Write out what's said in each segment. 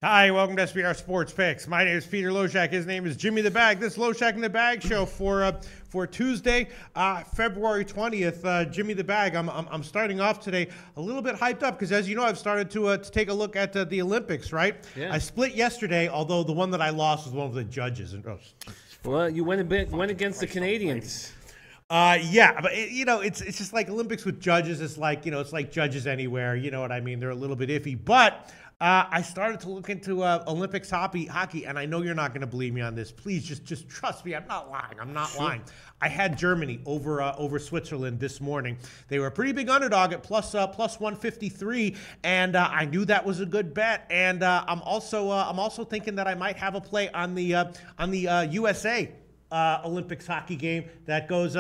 Hi, welcome to SBR Sports Picks. My name is Peter Loshak. His name is Jimmy the Bag. This is Loshak in the Bag show for Tuesday, February 20th. Jimmy the Bag. I'm starting off today a little bit hyped up because, as you know, I've started to take a look at the Olympics. Right? Yeah. I split yesterday, although the one that I lost was one of the judges. Well, you went against the Canadians. Yeah, but it's just like Olympics with judges. It's like it's like judges anywhere. You know what I mean? They're a little bit iffy, but. I started to look into Olympics hockey, and I know you're not going to believe me on this. Please, just trust me. I'm not lying. I'm not lying. I had Germany over Switzerland this morning. They were a pretty big underdog at plus 153, and I knew that was a good bet. And I'm also thinking that I might have a play on the USA. Olympics hockey game that goes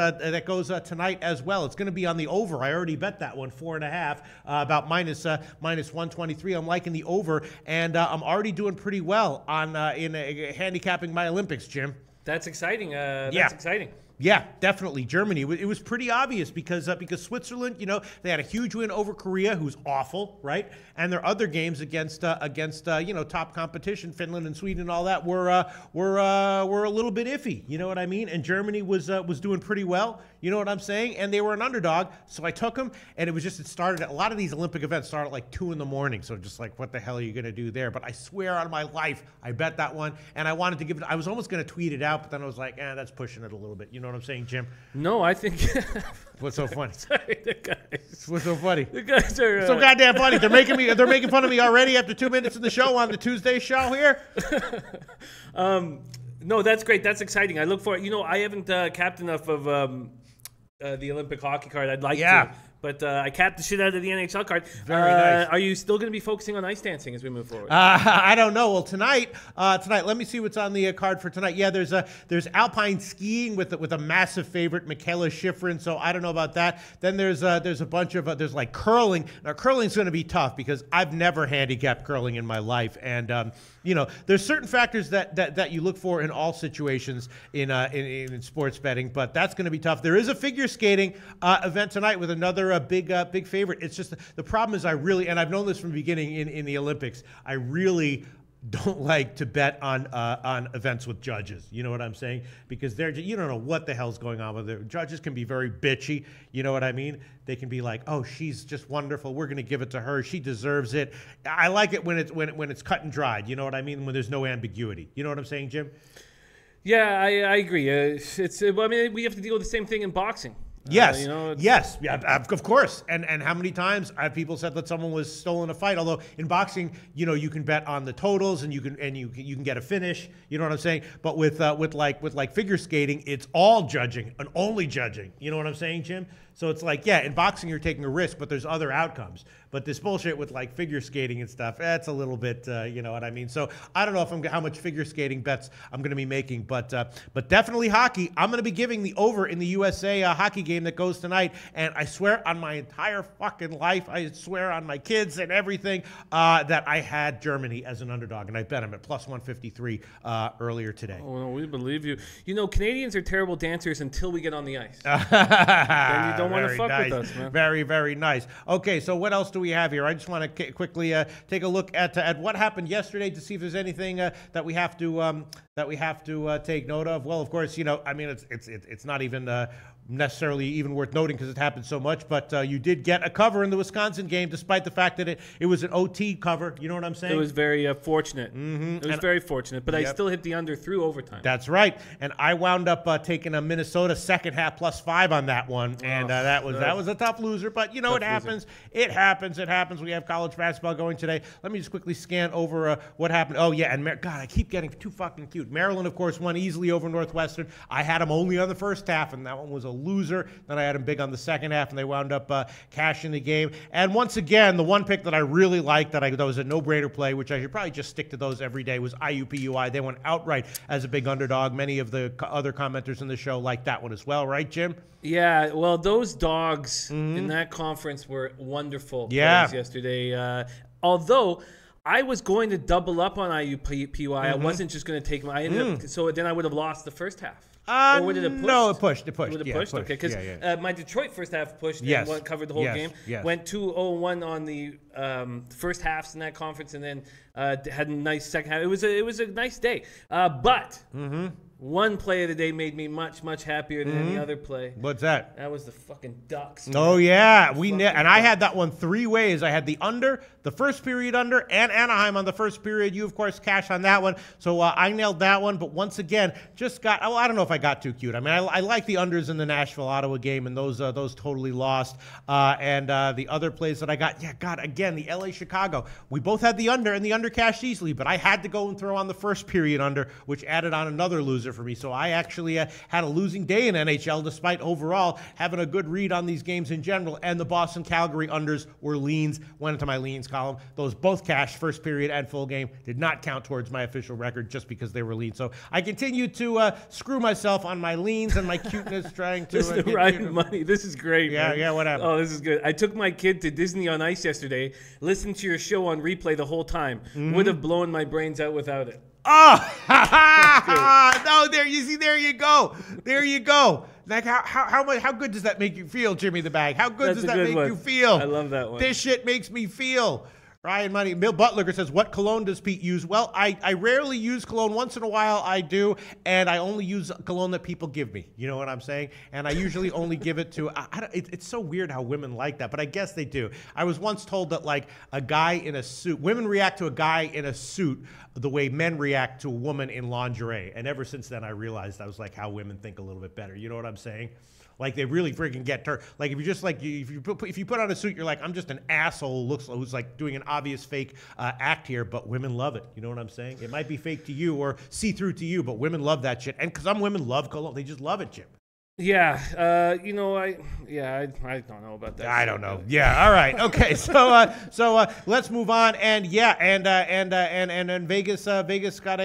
tonight as well. It's going to be on the over. I already bet that one 4.5, about minus 123. I'm liking the over, and I'm already doing pretty well on in handicapping my Olympics, Jim. That's exciting. That's exciting. Yeah, definitely. Germany. It was pretty obvious because Switzerland, they had a huge win over Korea, who's awful, right? And their other games against top competition, Finland and Sweden and all that, were a little bit iffy. You know what I mean? And Germany was doing pretty well. You know what I'm saying? And they were an underdog, so I took them. And it started. A lot of these Olympic events start at like 2 a.m. So just like, what the hell are you gonna do there? But I swear on my life, I bet that one, and I wanted to give it. I was almost gonna tweet it out, but then I was like, that's pushing it a little bit. You know what I'm saying, Jim? No, I think. What's so funny? Sorry, the guys. What's so funny? The guys are so goddamn funny. They're making fun of me already after 2 minutes in the show on the Tuesday show here. No, that's great. That's exciting. I look for it. I haven't capped enough of the Olympic hockey card. I'd like to. But I capped the shit out of the NHL card. Very nice. Are you still going to be focusing on ice dancing as we move forward? I don't know. Well, tonight, let me see what's on the card for tonight. Yeah, there's alpine skiing with a massive favorite, Michaela Schifrin. So I don't know about that. Then there's a bunch of there's like curling. Now curling's going to be tough because I've never handicapped curling in my life, and there's certain factors that you look for in all situations in sports betting, but that's going to be tough. There is a figure skating event tonight with another big favorite. It's just the problem is and I've known this from the beginning in the Olympics, I really don't like to bet on events with judges. You know what I'm saying? Because you don't know what the hell's going on with them. Judges can be very bitchy. You know what I mean? They can be like, "Oh, she's just wonderful. We're going to give it to her. She deserves it." I like it when it's cut and dried. You know what I mean? When there's no ambiguity. You know what I'm saying, Jim? Yeah, I agree. We have to deal with the same thing in boxing. Yes, yes, yeah, of course. And how many times have people said that someone was stolen a fight? Although in boxing, you can bet on the totals and you can get a finish. You know what I'm saying? But with figure skating, it's all judging and only judging. You know what I'm saying, Jim? So it's like, yeah, in boxing you're taking a risk, but there's other outcomes. But this bullshit with like figure skating and stuff, that's a little bit, you know what I mean? So I don't know how much figure skating bets I'm going to be making, but definitely hockey. I'm going to be giving the over in the USA hockey game that goes tonight. And I swear on my entire fucking life, I swear on my kids and everything, that I had Germany as an underdog, and I bet them at plus 153 earlier today. Oh, no, we believe you. Canadians are terrible dancers until we get on the ice. Then you don't want to fuck with us, man. Very, very nice. Okay, so what else do we have here? I just want to quickly take a look at what happened yesterday to see if there's anything that we have to take note of. Well, of course, it's not even necessarily even worth noting because it happened so much, but you did get a cover in the Wisconsin game despite the fact that it was an OT cover. You know what I'm saying? It was very fortunate. Mm-hmm. It was very fortunate, but I still hit the under through overtime. That's right, and I wound up taking a Minnesota second half +5 on that one, and that was a tough loser, but it happens. It happens. We have college basketball going today. Let me just quickly scan over what happened. Oh yeah, and God, I keep getting too fucking cute. Maryland, of course, won easily over Northwestern. I had them only on the first half, and that one was a loser. Then I had them big on the second half, and they wound up cashing the game. And once again, the one pick that I really liked, that was a no-brainer play, which I should probably just stick to those every day, was IUPUI. They went outright as a big underdog. Many of the other commenters in the show liked that one as well, right, Jim? Yeah, well, those dogs in that conference were wonderful plays yesterday. Although I was going to double up on IUPUI. I wasn't just going to take them. I ended up, so then I would have lost the first half. Or would it have pushed? No, it pushed. It pushed. Would it yeah, pushed? pushed. Okay, because my Detroit first half pushed and covered the whole game. Yes. Went 2-0-1 on the first halves in that conference, and then had a nice second half. It was a nice day. But one play of the day made me much, much happier than any other play. What's that? That was the fucking Ducks. Oh, yeah. I had that one 3 ways. I had the under, the first period under, and Anaheim on the first period. You, of course, cashed on that one. So I nailed that one. But once again, I don't know if I got too cute. I mean, I like the unders in the Nashville-Ottawa game, and those totally lost. And the other plays that I got, again, the LA-Chicago. We both had the under, and the under cashed easily. But I had to go and throw on the first period under, which added on another loser for me. So I actually had a losing day in NHL despite overall having a good read on these games in general. And the Boston-Calgary unders were leans, went into my leans column. Those both cashed, first period and full game, did not count towards my official record just because they were leans. So I continued to screw myself on my leans and my cuteness trying to... This is riding money. This is great, man. Yeah, what happened? Oh, this is good. I took my kid to Disney on Ice yesterday, listened to your show on replay the whole time. Would have blown my brains out without it. Oh, no! There you go. There you go. Like how good does that make you feel, Jimmy the Bag? How good does that make you feel? I love that one. This shit makes me feel. Ryan Money. Bill Butler says, what cologne does Pete use? Well, I rarely use cologne. Once in a while I do, and I only use cologne that people give me. You know what I'm saying? And I usually only give it to, it's so weird how women like that, but I guess they do. I was once told that like a guy in a suit, women react to a guy in a suit the way men react to a woman in lingerie. And ever since then I realized I was like how women think a little bit better. You know what I'm saying? Like they really freaking get turned. Like if you just like if you put on a suit, you're like I'm just an asshole who's like doing an obvious fake act here, but women love it. You know what I'm saying? It might be fake to you or see through to you, but women love that shit. And because some women love cologne, they just love it, Jim. Yeah, I don't know about that. I don't know. Yeah, all right, okay. So let's move on. And Vegas got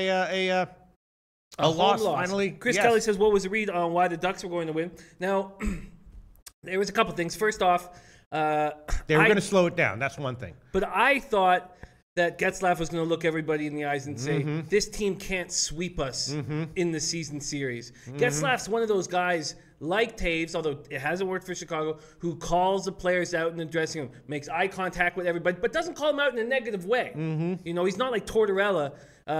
a loss finally. Chris Kelly says, what was the read on why the Ducks were going to win? Now, there was a couple things. First off, they were going to slow it down. That's one thing. But I thought that Getzlaf was going to look everybody in the eyes and say, this team can't sweep us in the season series. Getzlaf's one of those guys like Taves, although it hasn't worked for Chicago, who calls the players out in the dressing room, makes eye contact with everybody, but doesn't call them out in a negative way. You know, he's not like Tortorella.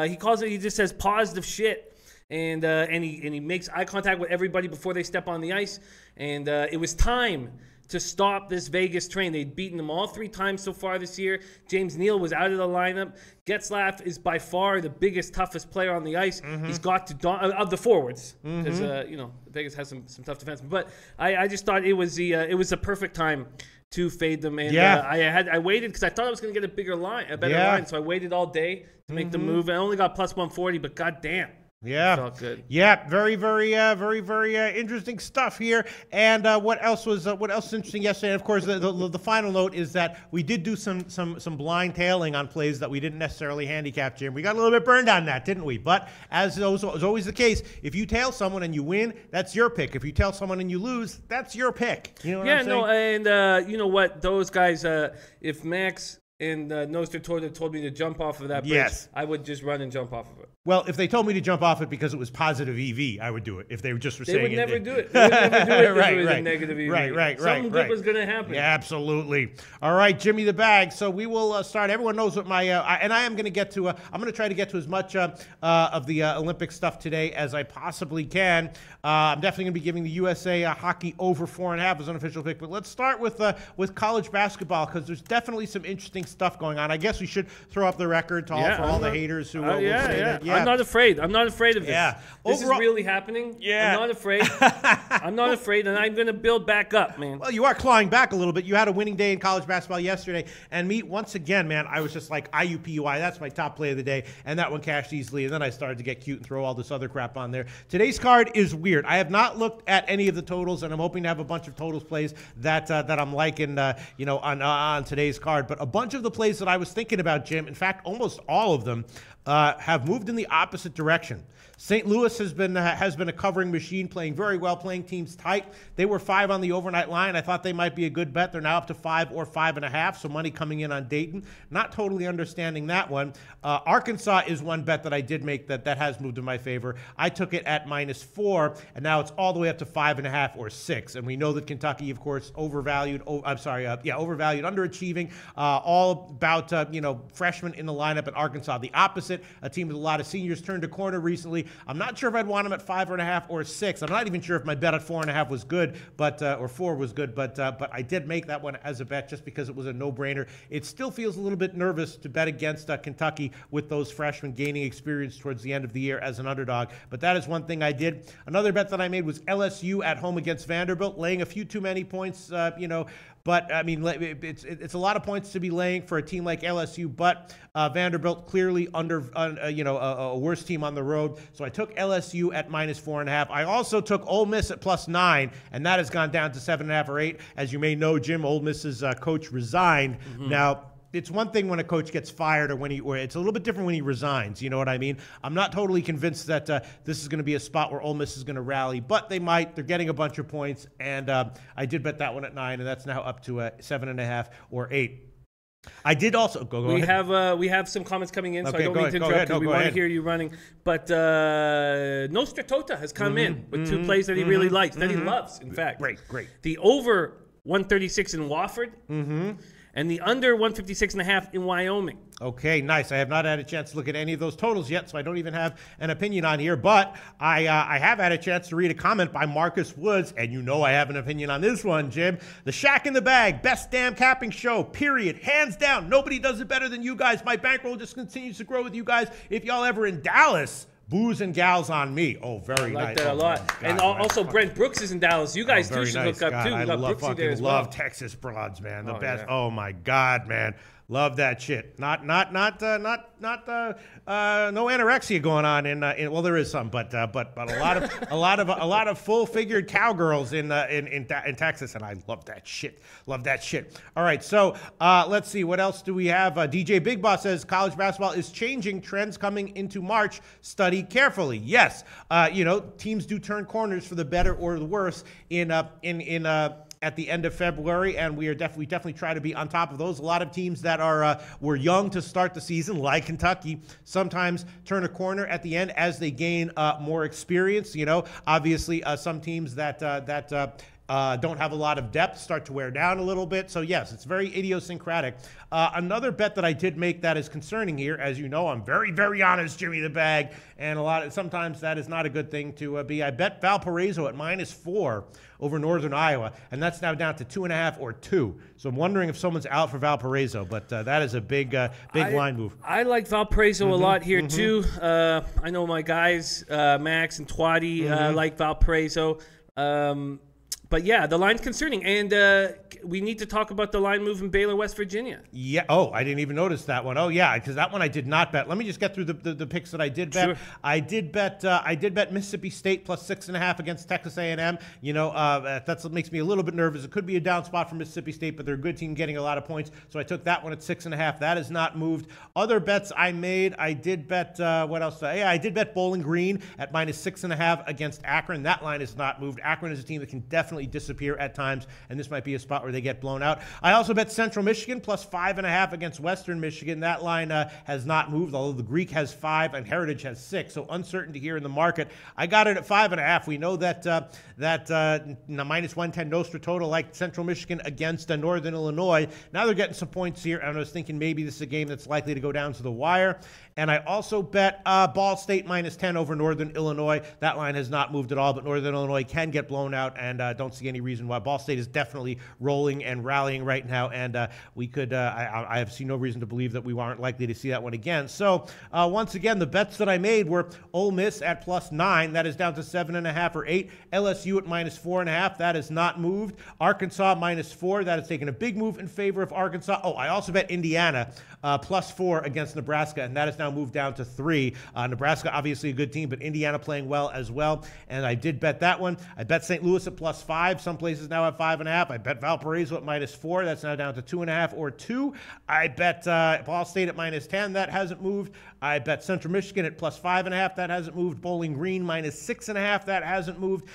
He just says positive shit. And he makes eye contact with everybody before they step on the ice. And it was time to stop this Vegas train. They'd beaten them all 3 times so far this year. James Neal was out of the lineup. Getzlaf is by far the biggest, toughest player on the ice. He's got to of the forwards because Vegas has some tough defensemen. But I just thought it was a perfect time to fade them. And I waited because I thought I was going to get a better line. So I waited all day to make the move. I only got plus 140, but goddamn. Yeah, felt good. Yeah, very interesting stuff here. And what else was interesting yesterday? And of course, the final note is that we did do some blind tailing on plays that we didn't necessarily handicap, Jim. We got a little bit burned on that, didn't we? But as is always the case, if you tail someone and you win, that's your pick. If you tail someone and you lose, that's your pick. You know what I'm saying? And you know what? Those guys, if Max and Nostra told me to jump off of that bridge, I would just run and jump off of it. Well, if they told me to jump off it because it was positive EV, I would do it. If they were just saying they would never do it. They would never do it if it was a negative EV. Right. Something good was going to happen. Yeah, absolutely. All right, Jimmy the Bag. So we will start. Everyone knows what my and I am going to get to. I'm going to try to get to as much of the Olympic stuff today as I possibly can. I'm definitely going to be giving the USA hockey over 4.5 as an official pick. But let's start with college basketball because there's definitely some interesting stuff going on. I guess we should throw up the record to all the haters who will say that. I'm not afraid. I'm not afraid of this. Yeah. This is really happening. Yeah. I'm not afraid. I'm not afraid, and I'm going to build back up, man. Well, you are clawing back a little bit. You had a winning day in college basketball yesterday. And me, once again, man, I was just like, IUPUI, that's my top play of the day. And that one cashed easily. And then I started to get cute and throw all this other crap on there. Today's card is weird. I have not looked at any of the totals, and I'm hoping to have a bunch of totals plays that I'm liking, on today's card. But a bunch of the plays that I was thinking about, Jim, in fact, almost all of them, have moved in the opposite direction. St. Louis has been a covering machine, playing very well, playing teams tight. They were 5 on the overnight line. I thought they might be a good bet. They're now up to 5 or 5.5, so money coming in on Dayton. Not totally understanding that one. Arkansas is one bet that I did make that has moved in my favor. I took it at -4, and now it's all the way up to 5.5 or 6. And we know that Kentucky, of course, overvalued, underachieving, all about, freshmen in the lineup at Arkansas. The opposite, a team with a lot of seniors turned a corner recently. I'm not sure if I'd want them at 5.5 or 6. I'm not even sure if my bet at 4.5 was good, or 4 was good, but I did make that one as a bet just because it was a no-brainer. It still feels a little bit nervous to bet against Kentucky with those freshmen gaining experience towards the end of the year as an underdog, but that is one thing I did. Another bet that I made was LSU at home against Vanderbilt, laying a few too many points, but I mean, it's a lot of points to be laying for a team like LSU, but Vanderbilt clearly a worse team on the road. So I took LSU at -4.5. I also took Ole Miss at +9, and that has gone down to 7.5 or 8. As you may know, Jim, Ole Miss's coach resigned. Now, it's one thing when a coach gets fired or it's a little bit different when he resigns. You know what I mean? I'm not totally convinced that this is going to be a spot where Ole Miss is going to rally, but they might. They're getting a bunch of points, and I did bet that one at 9, and that's now up to 7.5 or 8. I did also go ahead. We have some comments coming in, so I don't go mean to ahead, interrupt because we want to ahead. hear you running. But Nostra Tota has come in with 2 plays that he really likes, that he loves, in fact. Great. The over 136 in Wofford. And the under 156.5 in Wyoming. Okay, nice. I have not had a chance to look at any of those totals yet, so I don't even have an opinion on here. But I have had a chance to read a comment by Marcus Woods, and you know I have an opinion on this one, Jim. The Shack in the Bag, best damn capping show, period. Hands down. Nobody does it better than you guys. My bankroll just continues to grow with you guys. If y'all ever in Dallas, booze and gals on me. Oh, very nice. I like that a lot. God, and also Brent Brooks is in Dallas. You guys too should nice. hook up too. I We got Brooksy there as well. love Texas broads, man. The best. Yeah. Oh my God, man. Love that shit. Not no anorexia going on in well, there is some, but a lot of full-figured cowgirls in Texas, and I love that shit. Love that shit. All right, so let's see, what else do we have? DJ Big Boss says college basketball is changing. Trends coming into March. Study carefully. Yes, teams do turn corners for the better or the worse at the end of February, and we definitely try to be on top of those. A lot of teams that were young to start the season, like Kentucky, sometimes turn a corner at the end as they gain more experience. Obviously, some teams that don't have a lot of depth start to wear down a little bit. So yes, it's very idiosyncratic. Another bet that I did make that is concerning here, as you know, I'm very, very honest, Jimmy the Bag, and sometimes that is not a good thing to be. I bet Valparaiso at -4 over Northern Iowa, and that's now down to 2.5 or 2. So I'm wondering if someone's out for Valparaiso, but that is a big line move. I like Valparaiso a lot here too. I know my guys, Max and Twatty, like Valparaiso. But yeah, the line's concerning, and we need to talk about the line move in Baylor, West Virginia. Yeah. Oh, I didn't even notice that one. Oh, yeah, because that one I did not bet. Let me just get through the picks that I did bet. Sure. I did bet Mississippi State plus 6.5 against Texas A&M. That's what makes me a little bit nervous. It could be a down spot for Mississippi State, but they're a good team getting a lot of points. So I took that one at 6.5. That has not moved. Other bets I made, I did bet what else? I did bet Bowling Green at -6.5 against Akron. That line has not moved. Akron is a team that can definitely disappear at times, and this might be a spot where they get blown out. I also bet Central Michigan plus 5.5 against Western Michigan. That line has not moved, although the Greek has 5 and Heritage has 6. So uncertainty here in the market. I got it at 5.5. We know that -110 Nostra total like Central Michigan against Northern Illinois. Now they're getting some points here, and I was thinking maybe this is a game that's likely to go down to the wire. And I also bet Ball State -10 over Northern Illinois. That line has not moved at all, but Northern Illinois can get blown out, and don't see any reason why. Ball State is definitely rolling and rallying right now, and we could. I have seen no reason to believe that we aren't likely to see that one again. So once again, the bets that I made were Ole Miss at +9. That is down to 7.5 or 8. LSU at -4.5. That has not moved. Arkansas -4. That has taken a big move in favor of Arkansas. Oh, I also bet Indiana +4 against Nebraska, and that has now moved down to 3. Nebraska, obviously a good team, but Indiana playing well as well, and I did bet that one. I bet St. Louis at +5. 5. Some places now have 5.5. I bet Valparaiso at -4. That's now down to 2.5 or 2. I bet Ball State at -10. That hasn't moved. I bet Central Michigan at +5.5. That hasn't moved. Bowling Green -6.5. That hasn't moved.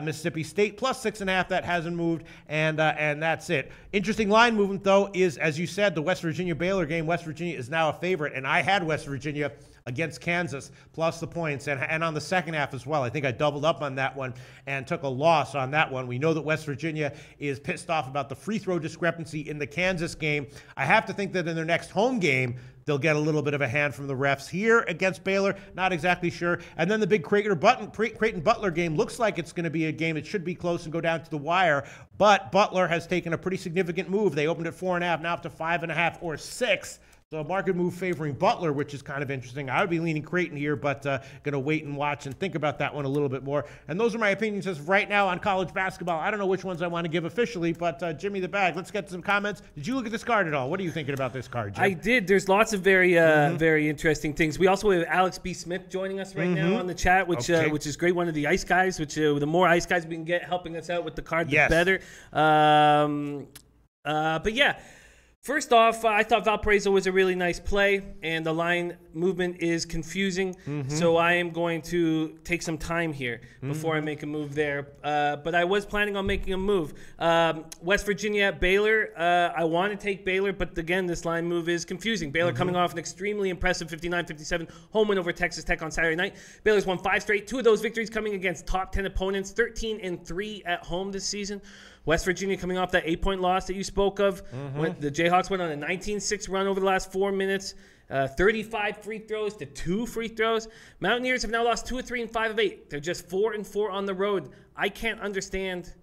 Mississippi State +6.5. That hasn't moved. And that's it. Interesting line movement, though, is, as you said, the West Virginia-Baylor game. West Virginia is now a favorite, and I had West Virginia against Kansas plus the points, and on the second half as well. I think I doubled up on that one and took a loss on that one. We know that West Virginia is pissed off about the free throw discrepancy in the Kansas game. I have to think that in their next home game, they'll get a little bit of a hand from the refs. Here against Baylor, not exactly sure. And then the big Creighton-Butler game looks like it's going to be a game. It should be close and go down to the wire. But Butler has taken a pretty significant move. They opened at 4.5, now up to 5.5 or 6. So a market move favoring Butler, which is kind of interesting. I would be leaning Creighton here, but going to wait and watch and think about that one a little bit more. And those are my opinions as of right now on college basketball. I don't know which ones I want to give officially, but Jimmy the Bag, let's get some comments. Did you look at this card at all? What are you thinking about this card, Jim? I did. There's lots of very interesting things. We also have Alex B. Smith joining us right now on the chat, which is great. One of the ice guys, which the more ice guys we can get helping us out with the card, the better. But yeah. First off, I thought Valparaiso was a really nice play, and the line movement is confusing. So I am going to take some time here before I make a move there. But I was planning on making a move. West Virginia at Baylor. I want to take Baylor, but again, this line move is confusing. Baylor coming off an extremely impressive 59-57 home win over Texas Tech on Saturday night. Baylor's won 5 straight. 2 of those victories coming against top 10 opponents. 13-3 at home this season. West Virginia coming off that 8-point loss that you spoke of. When the Jayhawks went on a 19-6 run over the last 4 minutes. 35 free throws to 2 free throws. Mountaineers have now lost 2 of 3 and 5 of 8. They're just 4 and 4 on the road. I can't understand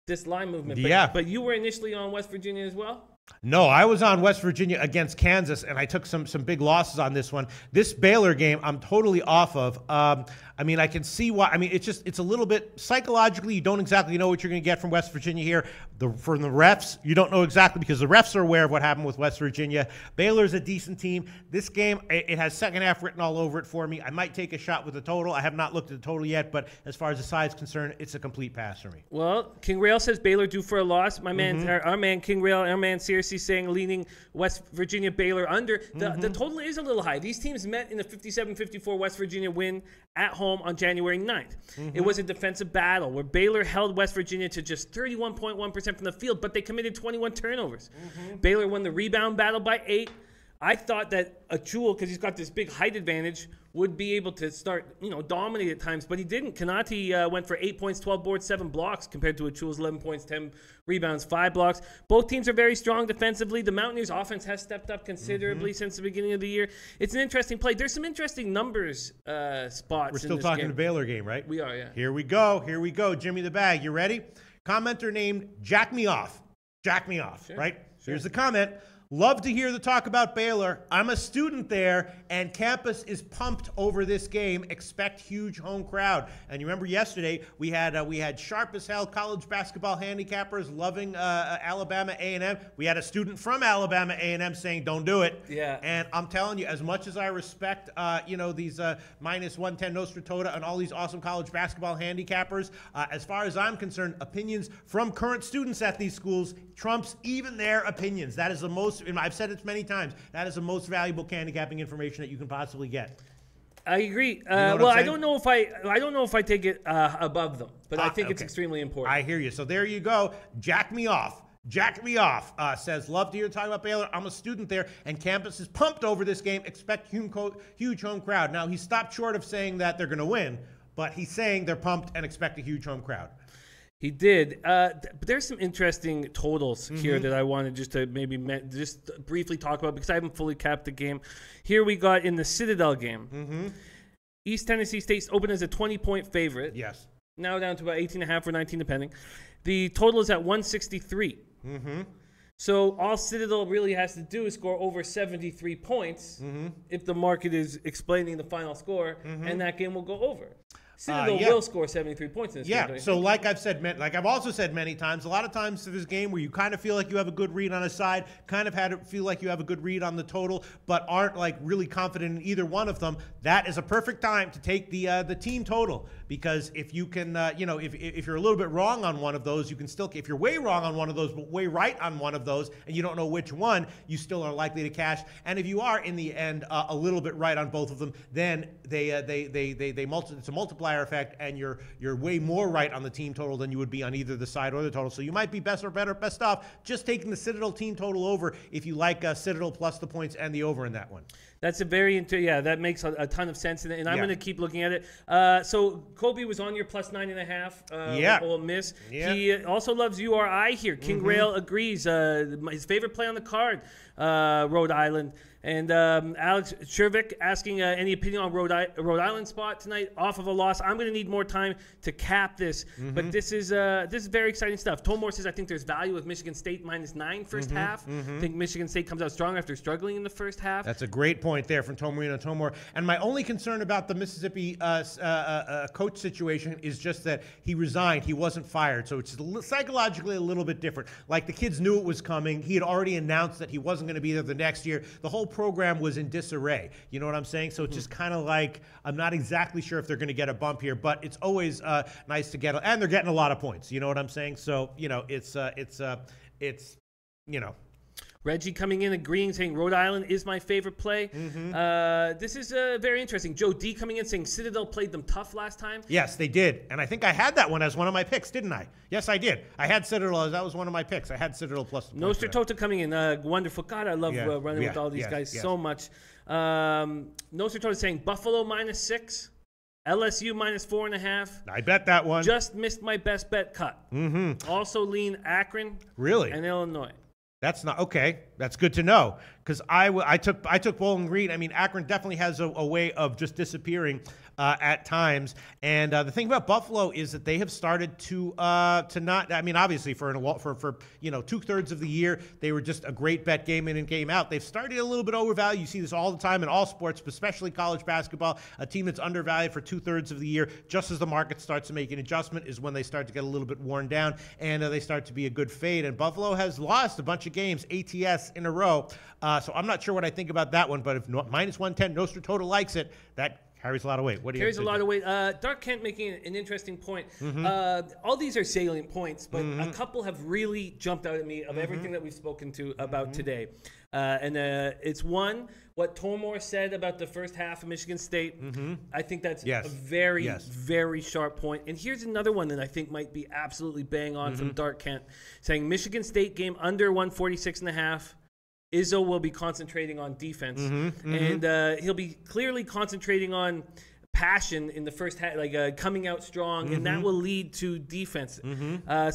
this line movement. But you were initially on West Virginia as well? No, I was on West Virginia against Kansas, and I took some big losses on this one. This Baylor game, I'm totally off of. I mean, I can see why. I mean, it's a little bit psychologically, you don't exactly know what you're going to get from West Virginia here. From the refs, you don't know exactly because the refs are aware of what happened with West Virginia. Baylor's a decent team. This game, it has second half written all over it for me. I might take a shot with the total. I have not looked at the total yet, but as far as the side's concerned, it's a complete pass for me. Well, King Rail says Baylor due for a loss. My man, our man King Rail, our man seriously saying leaning West Virginia Baylor under. The total is a little high. These teams met in the 57-54 West Virginia win at home on January 9th. It was a defensive battle where Baylor held West Virginia to just 31.1% from the field, but they committed 21 turnovers. Baylor won the rebound battle by 8. I thought that Achul, because he's got this big height advantage, would be able to start, dominate at times, but he didn't. Kanati went for 8 points, 12 boards, 7 blocks, compared to Achul's 11 points, 10 rebounds, 5 blocks. Both teams are very strong defensively. The Mountaineers' offense has stepped up considerably since the beginning of the year. It's an interesting play. There's some interesting numbers spots. We're still talking the Baylor game, right? We are, yeah. Here we go. Jimmy the Bag, you ready? Commenter named Jack Me Off. Jack Me Off, right? Sure. Here's the comment. Love to hear the talk about Baylor. I'm a student there, and campus is pumped over this game. Expect huge home crowd. And you remember yesterday we had sharp as hell college basketball handicappers loving Alabama A&M. We had a student from Alabama A&M saying don't do it. Yeah. And I'm telling you, as much as I respect these -110 Nostra Tota and all these awesome college basketball handicappers, as far as I'm concerned, opinions from current students at these schools trumps even their opinions. That is the most. I've said it many times. That is the most valuable handicapping information that you can possibly get. I agree. Well, I don't know if I take it above them, but I think it's extremely important. I hear you. So there you go. Jack Me Off. Jack Me Off says, love to hear talk about Baylor. I'm a student there, and campus is pumped over this game. Expect huge home crowd. Now, he stopped short of saying that they're going to win, but he's saying they're pumped and expect a huge home crowd. He did. But there's some interesting totals here that I wanted just to maybe just briefly talk about because I haven't fully capped the game. Here we got in the Citadel game. East Tennessee State opened as a 20-point favorite. Yes. Now down to about 18.5 or 19 depending. The total is at 163. So all Citadel really has to do is score over 73 points if the market is explaining the final score, and that game will go over. Citadel will score 73 points in this game. Yeah, so like I've also said many times, a lot of times to this game where you kind of feel like you have a good read on a side, kind of feel like you have a good read on the total, but aren't like really confident in either one of them, that is a perfect time to take the team total. Because if you can, if you're a little bit wrong on one of those, you can still, if you're way wrong on one of those, but way right on one of those, and you don't know which one, you still are likely to cash. And if you are in the end a little bit right on both of them, then it's a multiplier effect, and you're way more right on the team total than you would be on either the side or the total. So you might be best off just taking the Citadel team total over if you like Citadel plus the points and the over in that one. That's a that makes a ton of sense, and I'm going to keep looking at it. So Kobe was on your plus 9.5. Ole Miss. Yeah. He also loves URI here. King Rail agrees. His favorite play on the card, Rhode Island. And Alex Chervik asking any opinion on Rhode Island spot tonight off of a loss. I'm going to need more time to cap this, but this is very exciting stuff. Tomor says I think there's value with Michigan State -9 first half. I think Michigan State comes out strong after struggling in the first half. That's a great point there from Tomorino Tomor. And my only concern about the Mississippi coach situation is just that he resigned. He wasn't fired, so it's psychologically a little bit different. Like the kids knew it was coming. He had already announced that he wasn't going to be there the next year. The whole program was in disarray. You know what I'm saying? So it's just kind of like, I'm not exactly sure if they're going to get a bump here, but it's always nice to get, and they're getting a lot of points. You know what I'm saying? So, it's Reggie coming in agreeing, saying Rhode Island is my favorite play. This is very interesting. Joe D coming in saying Citadel played them tough last time. Yes, they did. And I think I had that one as one of my picks, didn't I? Yes, I did. I had Citadel as that was one of my picks. I had Citadel plus the Nostra Tota coming in. Wonderful. God, I love running with all these guys so much. Nostra Tota saying Buffalo -6. LSU -4.5. I bet that one. Just missed my best bet cut. Also lean Akron. Really? And Illinois. That's not okay. That's good to know, because I took Bowling Green. I mean, Akron definitely has a way of just disappearing at times. And the thing about Buffalo is that they have started to not. I mean, obviously for 2/3 of the year they were just a great bet game in and game out. They've started a little bit overvalued. You see this all the time in all sports, but especially college basketball. A team that's undervalued for 2/3 of the year, just as the market starts to make an adjustment, is when they start to get a little bit worn down and they start to be a good fade. And Buffalo has lost a bunch of games, ATS in a row. So I'm not sure what I think about that one, but if -110, Nostra Tota likes it, that carries a lot of weight. What do you carries a lot of weight. Dark Kent making an interesting point. All these are salient points, but a couple have really jumped out at me of everything that we've spoken to about today. And it's one, what Tomor said about the first half of Michigan State. I think that's a very, very sharp point. And here's another one that I think might be absolutely bang on from Dark Kent, saying Michigan State game under 146.5. Izzo will be concentrating on defense, and he'll be clearly concentrating on passion in the first half, like coming out strong, and that will lead to defense.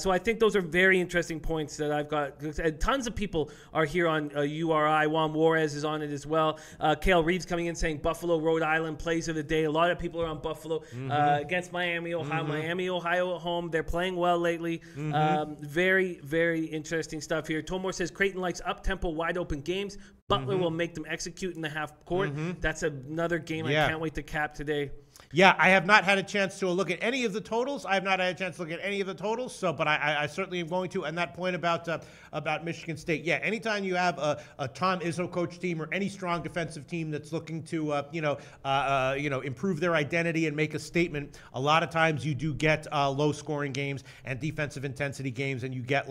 So I think those are very interesting points that I've got. Tons of people are here on URI. Juan Juarez is on it as well. Cale Reeves coming in saying Buffalo, Rhode Island plays of the day. A lot of people are on Buffalo against Miami, Ohio. Miami, Ohio at home. They're playing well lately. Very, very interesting stuff here. Tomor says Creighton likes up-tempo, wide-open games. Butler will make them execute in the half court. That's another game I can't wait to cap today. Yeah, I have not had a chance to look at any of the totals. I have not had a chance to look at any of the totals. So, but I certainly am going to. And that point about Michigan State, anytime you have a Tom Izzo coach team or any strong defensive team that's looking to improve their identity and make a statement, a lot of times you do get low scoring games and defensive intensity games, and you get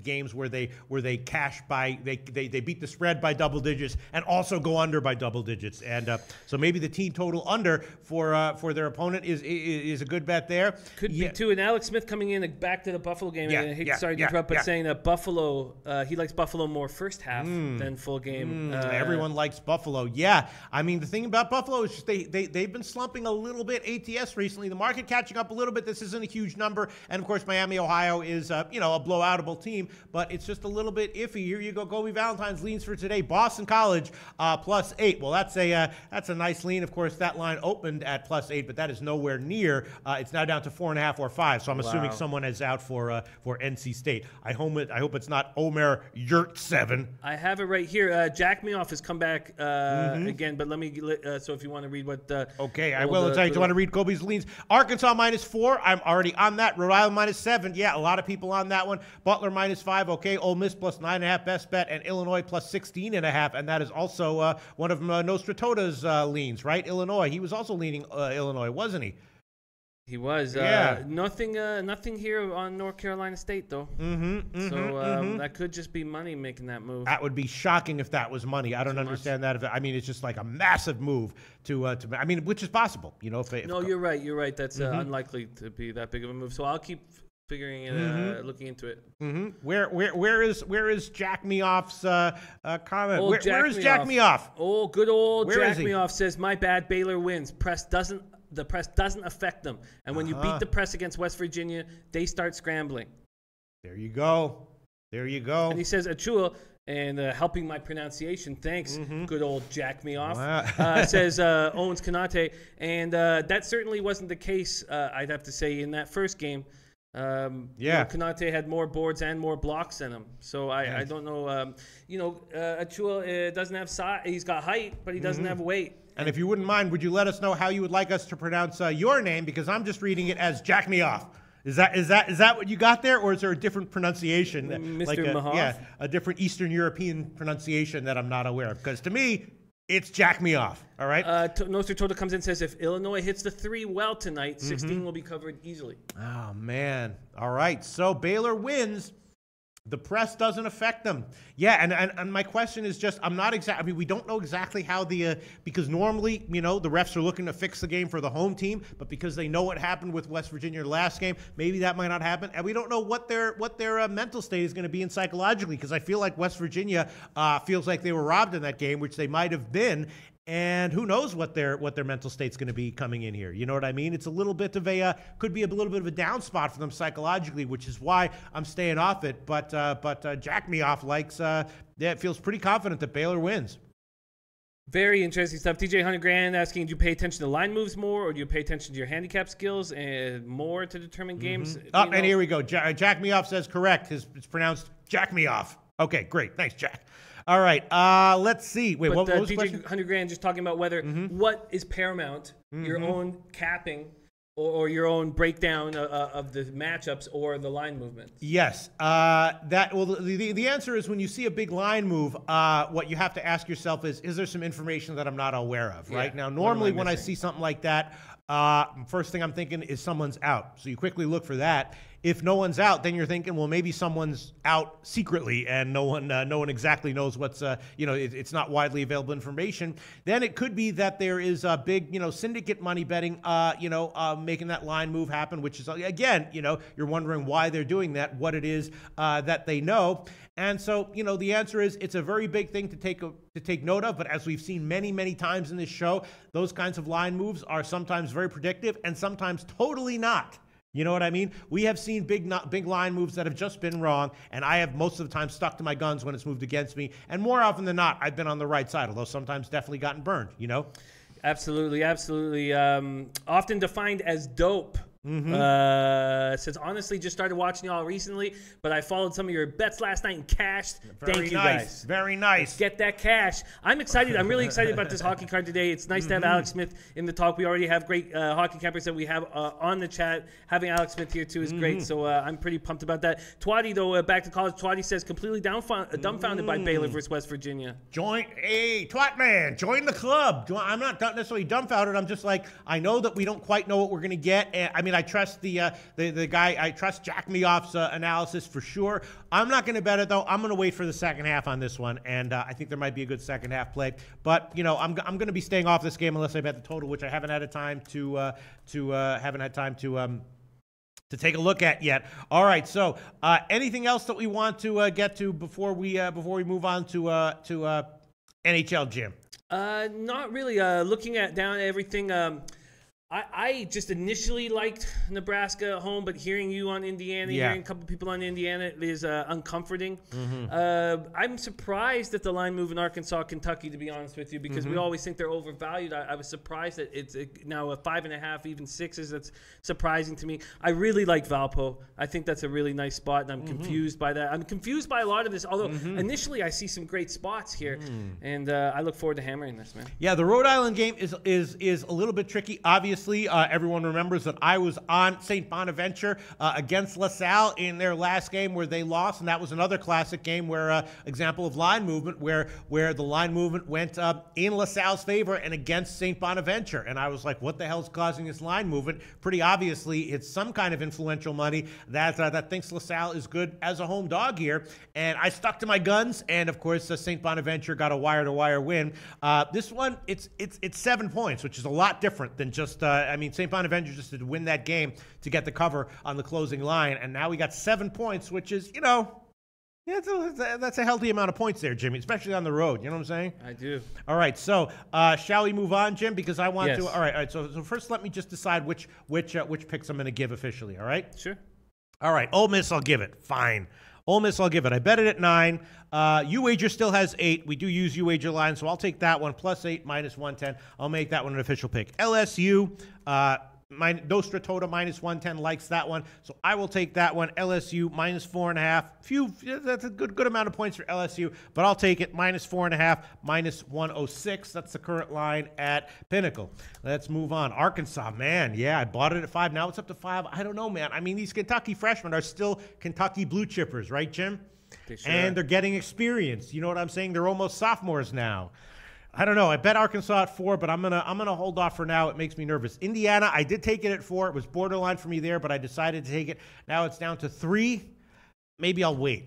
games where they cash by they beat the spread by double digits and also go under by double digits. And so maybe the team total under for their opponent is a good bet there. Could be too. And Alex Smith coming in back to the Buffalo game. And I hate to interrupt, but saying that Buffalo, he likes Buffalo more first half than full game. Everyone likes Buffalo. Yeah, I mean the thing about Buffalo is just they've been slumping a little bit ATS recently. The market catching up a little bit. This isn't a huge number, and of course Miami, Ohio is a blowoutable team, but it's just a little bit iffy. Here you go. Gobi Valentine's leans for today. Boston College +8. Well, that's a nice lean. Of course, that line opened at +8. +8, but that is nowhere near. It's now down to 4.5 or 5. So I'm assuming someone is out for NC State. I hope it's not Omer Yurtseven. I have it right here. Jack Me Off has come back again, but let me. So if you want to read what. Okay, I will. Do you want to read Kobe's leans? Arkansas -4. I'm already on that. Rhode Island -7. Yeah, a lot of people on that one. Butler -5. Okay, Ole Miss +9.5. Best bet, and Illinois +16.5. And that is also one of Nostratota's leans, right? Illinois. He was also leaning Illinois, wasn't he? He was. Nothing here on North Carolina State, though. That could just be money making that move. That would be shocking if that was money. I don't understand that. It's just like a massive move to which is possible. No, you're right. You're right. That's unlikely to be that big of a move. So I'll keep figuring it, looking into it. Where is Jack Me Off's comment? Where is Jack Me Off? Oh, good old Jack Me Off says, "My bad. Baylor wins. The press doesn't affect them. And when you beat the press against West Virginia, they start scrambling." There you go. And he says, Achua, and helping my pronunciation, thanks, good old Jack Me Off, says Owens Konate. And that certainly wasn't the case, I'd have to say, in that first game. Konate had more boards and more blocks than him. So I don't know. Achua doesn't have size. He's got height, but he doesn't have weight. And if you wouldn't mind, would you let us know how you would like us to pronounce your name? Because I'm just reading it as Jack Me Off. Is that what you got there, or is there a different pronunciation, Mr. Mahoff? A different Eastern European pronunciation that I'm not aware of? Because to me, it's Jack Me Off. All right. Noster Tota comes in and says, if Illinois hits the 3 well tonight, 16 will be covered easily. Oh man. All right. So Baylor wins. The press doesn't affect them. Yeah, and my question is just, we don't know exactly how because normally, the refs are looking to fix the game for the home team, but because they know what happened with West Virginia last game, maybe that might not happen. And we don't know what their mental state is going to be in psychologically, because I feel like West Virginia feels like they were robbed in that game, which they might have been. And who knows what their mental state's going to be coming in here. You know what I mean? It's a little bit of could be a little bit of a down spot for them psychologically, which is why I'm staying off it. But Jack Me Off feels pretty confident that Baylor wins. Very interesting stuff. TJ 100 grand asking, do you pay attention to line moves more, or do you pay attention to your handicap skills and more to determine games? And here we go. Jack Me Off says correct. It's pronounced Jack Me Off. Okay, great. Thanks, Jack. All right, let's see. Wait, what was the question? 100 grand just talking about whether what is paramount, your own capping or your own breakdown of the matchups or the line movements. Yes, the answer is when you see a big line move, what you have to ask yourself is there some information that I'm not aware of, right? Now, normally when I see something like that, first thing I'm thinking is someone's out. So you quickly look for that. If no one's out, then you're thinking, well, maybe someone's out secretly and no one exactly knows what's, it's not widely available information. Then it could be that there is a big, syndicate money betting, making that line move happen, which is, again, you're wondering why they're doing that, what it is that they know. And so, the answer is it's a very big thing to take note of. But as we've seen many, many times in this show, those kinds of line moves are sometimes very predictive and sometimes totally not. You know what I mean? We have seen big line moves that have just been wrong, and I have most of the time stuck to my guns when it's moved against me. And more often than not, I've been on the right side, although sometimes definitely gotten burned, Absolutely, absolutely. Often defined as dope. Says, honestly, just started watching y'all recently, but I followed some of your bets last night and cashed. Thank you, guys. Very nice. Get that cash. I'm excited. I'm really excited about this hockey card today. It's nice to have Alex Smith in the talk. We already have great hockey campers that we have on the chat. Having Alex Smith here, too, is great, so I'm pretty pumped about that. Twatty, though, back to college. Twatty says, completely dumbfounded by Baylor versus West Virginia. Twat man, join the club. I'm not necessarily dumbfounded. I'm just like, I know that we don't quite know what we're going to get. I trust the guy. I trust Jack Me Off's analysis for sure. I'm not going to bet it though. I'm going to wait for the second half on this one, and I think there might be a good second half play. But I'm going to be staying off this game unless I bet the total, which I haven't had time to take a look at yet. All right. So anything else that we want to get to before we move on to NHL, Jim? Not really. Looking at down everything. I just initially liked Nebraska at home, but hearing you on Indiana, hearing a couple people on Indiana is uncomforting. I'm surprised at the line move in Arkansas, Kentucky, to be honest with you, because we always think they're overvalued. I was surprised that it's now a 5.5, even 6s. That's surprising to me. I really like Valpo. I think that's a really nice spot, and I'm confused by that. I'm confused by a lot of this, although initially I see some great spots here, and I look forward to hammering this, man. Yeah, the Rhode Island game is a little bit tricky. Obviously, everyone remembers that I was on St. Bonaventure against LaSalle in their last game where they lost, and that was another classic game where example of line movement where the line movement went in LaSalle's favor and against St. Bonaventure. And I was like, what the hell's causing this line movement? Pretty obviously, it's some kind of influential money that thinks LaSalle is good as a home dog here. And I stuck to my guns, and of course, St. Bonaventure got a wire-to-wire win. This one, it's 7 points, which is a lot different than just St. Bonaventure just had to win that game to get the cover on the closing line, and now we got 7 points, which is, that's a healthy amount of points there, Jimmy, especially on the road. You know what I'm saying? I do. All right, so shall we move on, Jim? Because I want to. All right. So first, let me just decide which picks I'm going to give officially. All right. Sure. All right. Ole Miss, I'll give it. Fine. Ole Miss, I'll give it. I bet it at 9. UWager still has 8. We do use UWager line, so I'll take that one. +8, -110. I'll make that one an official pick. LSU, Nostra Tota -110 likes that one, so I will take that one. LSU -4.5. That's a good amount of points for LSU, but I'll take it. -4.5, -106. That's the current line at Pinnacle. Let's move on. Arkansas, man, I bought it at 5. Now it's up to 5. I don't know, man. I mean, these Kentucky freshmen are still Kentucky blue chippers, right, Jim? And they're getting experience. You know what I'm saying? They're almost sophomores now. I don't know. I bet Arkansas at 4, but I'm gonna hold off for now. It makes me nervous. Indiana, I did take it at 4. It was borderline for me there, but I decided to take it. Now it's down to 3. Maybe I'll wait.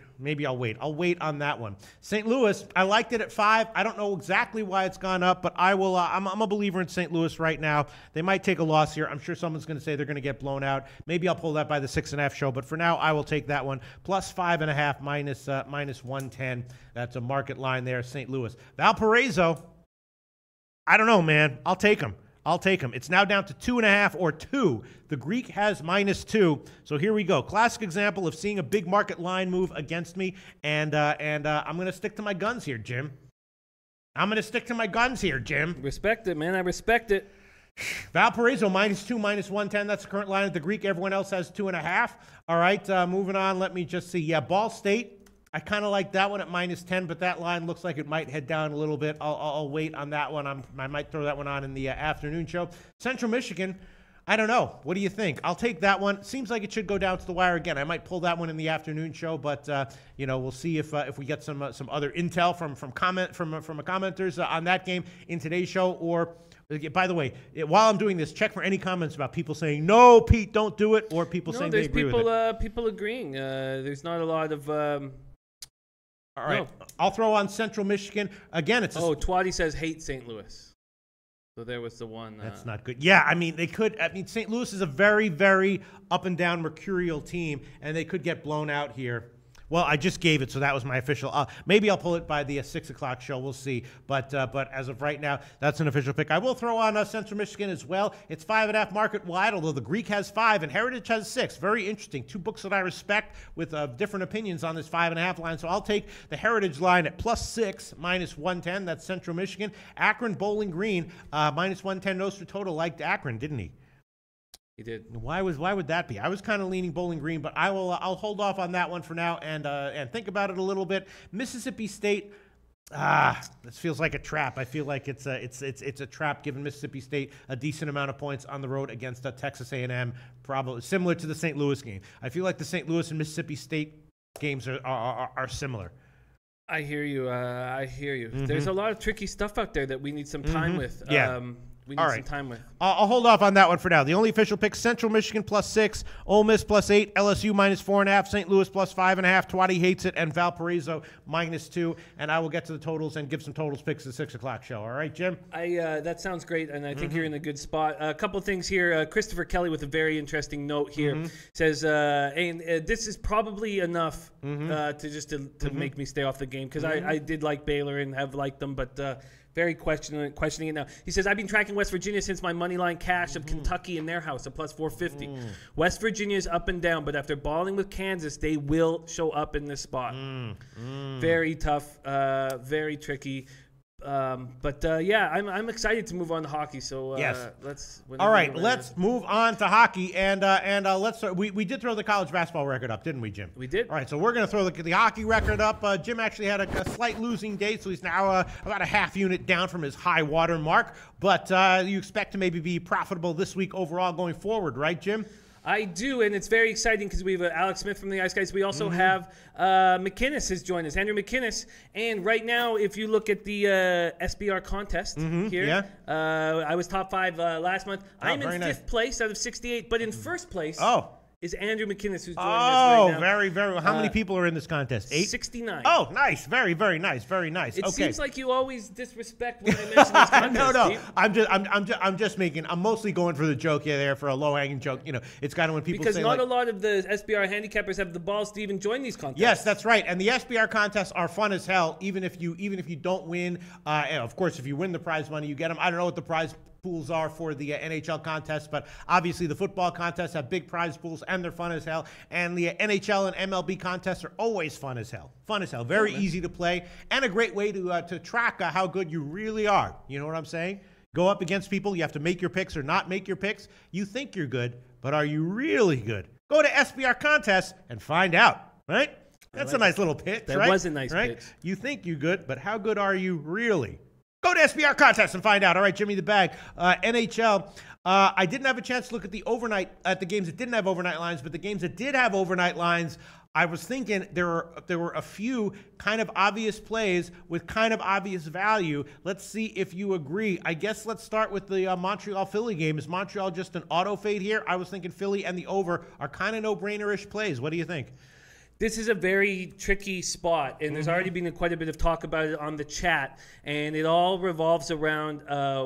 I'll wait on that one. St. Louis, I liked it at 5. I don't know exactly why it's gone up, but I will. I'm a believer in St. Louis right now. They might take a loss here. I'm sure someone's going to say they're going to get blown out. Maybe I'll pull that by the 6.5 show, but for now, I will take that one. +5.5, -110. That's a market line there, St. Louis. Valparaiso, I don't know, man. I'll take them. It's now down to 2.5 or 2. The Greek has -2. So here we go. Classic example of seeing a big market line move against me. And I'm going to stick to my guns here, Jim. Respect it, man. I respect it. Valparaiso -2, -110. That's the current line at the Greek. Everyone else has 2.5. All right, moving on. Let me just see. Yeah, Ball State. I kind of like that one at -10, but that line looks like it might head down a little bit. I'll wait on that one. I might throw that one on in the afternoon show. Central Michigan, I don't know. What do you think? I'll take that one. Seems like it should go down to the wire again. I might pull that one in the afternoon show, but we'll see if we get some other intel from commenters on that game in today's show. Or, by the way, while I'm doing this, check for any comments about people saying no, Pete, don't do it, or people saying they agree with it. People agreeing. There's not a lot of. All right, no. I'll throw on Central Michigan. Again, it's... Twatty says hate St. Louis. So there was the one. That's not good. Yeah, they could... St. Louis is a very, very up-and-down mercurial team, and they could get blown out here. Well, I just gave it, so that was my official. Maybe I'll pull it by the 6 o'clock show. We'll see. But as of right now, that's an official pick. I will throw on Central Michigan as well. It's 5.5 market wide, although the Greek has 5 and Heritage has 6. Very interesting. 2 books that I respect with different opinions on this 5.5 line. So I'll take the Heritage line at +6, -110. That's Central Michigan. Akron Bowling Green, -110. Nostra Tota liked Akron, didn't he? He did. Why would that be? I was kind of leaning Bowling Green, but I'll hold off on that one for now and think about it a little bit. Mississippi State, this feels like a trap. I feel like it's a trap, giving Mississippi State a decent amount of points on the road against Texas A&M, probably similar to the St. Louis game. I feel like the St. Louis and Mississippi State games are similar. I hear you. Mm-hmm. There's a lot of tricky stuff out there that we need some time with. Yeah. We need some time with. I'll hold off on that one for now. The only official pick: Central Michigan +6, Ole Miss +8, LSU -4.5, St. Louis +5.5. Twatty hates it, and Valparaiso -2. And I will get to the totals and give some totals picks at the 6 o'clock show. All right, Jim? That sounds great, and I think you're in a good spot. A couple of things here. Christopher Kelly with a very interesting note here says, this is probably enough to make me stay off the game, because I did like Baylor and have liked them, but very questioning it now. He says, I've been tracking West Virginia since my money line cash of Kentucky in their house, a plus 450. West Virginia is up and down, but after balling with Kansas, they will show up in this spot. Very tough, very tricky. Yeah, I'm excited to move on to hockey. So yes, let's. All right, let's move on to hockey, and let's start. We did throw the college basketball record up, didn't we, Jim? We did. All right, so we're going to throw the hockey record up. Jim actually had a slight losing day, so he's now about a half unit down from his high water mark. But you expect to maybe be profitable this week overall going forward, right, Jim? I do, and it's very exciting because we have Alex Smith from the Ice Guys. We also have McInnes has joined us, Andrew McInnes. And right now, if you look at the SBR contest here, I was top 5 last month. I'm in 5th place out of 68, but in first place is Andrew McInnes, who's joining us right now. Very, very. How many people are in this contest? 8? 69. Oh, nice. Very, very nice. Very nice. It seems like you always disrespect when I mention this contest. No. Steve. I'm just making. I'm mostly going for the joke there, for a low hanging joke. You know, it's kind of when people because say not a lot of the SBR handicappers have the balls to even join these contests. Yes, that's right. And the SBR contests are fun as hell. Even if you don't win, and of course, if you win the prize money, you get them. I don't know what the prize pools are for the NHL contest, but obviously the football contests have big prize pools and they're fun as hell. And the NHL and MLB contests are always fun as hell. Fun as hell. Very easy to play and a great way to track how good you really are. You know what I'm saying? Go up against people. You have to make your picks or not make your picks. You think you're good, but are you really good? Go to SBR contests and find out, right? That's a nice little pitch, right? That was a nice pitch. You think you're good, but how good are you really? Go to SBR contest and find out. All right, Jimmy the Bag. NHL. I didn't have a chance to look at the games that didn't have overnight lines, but the games that did have overnight lines, I was thinking there were a few kind of obvious plays with kind of obvious value. Let's see if you agree. I guess let's start with the Montreal-Philly game. Is Montreal just an auto fade here? I was thinking Philly and the over are kind of no-brainer-ish plays. What do you think? This is a very tricky spot, and there's already been quite a bit of talk about it on the chat, and it all revolves around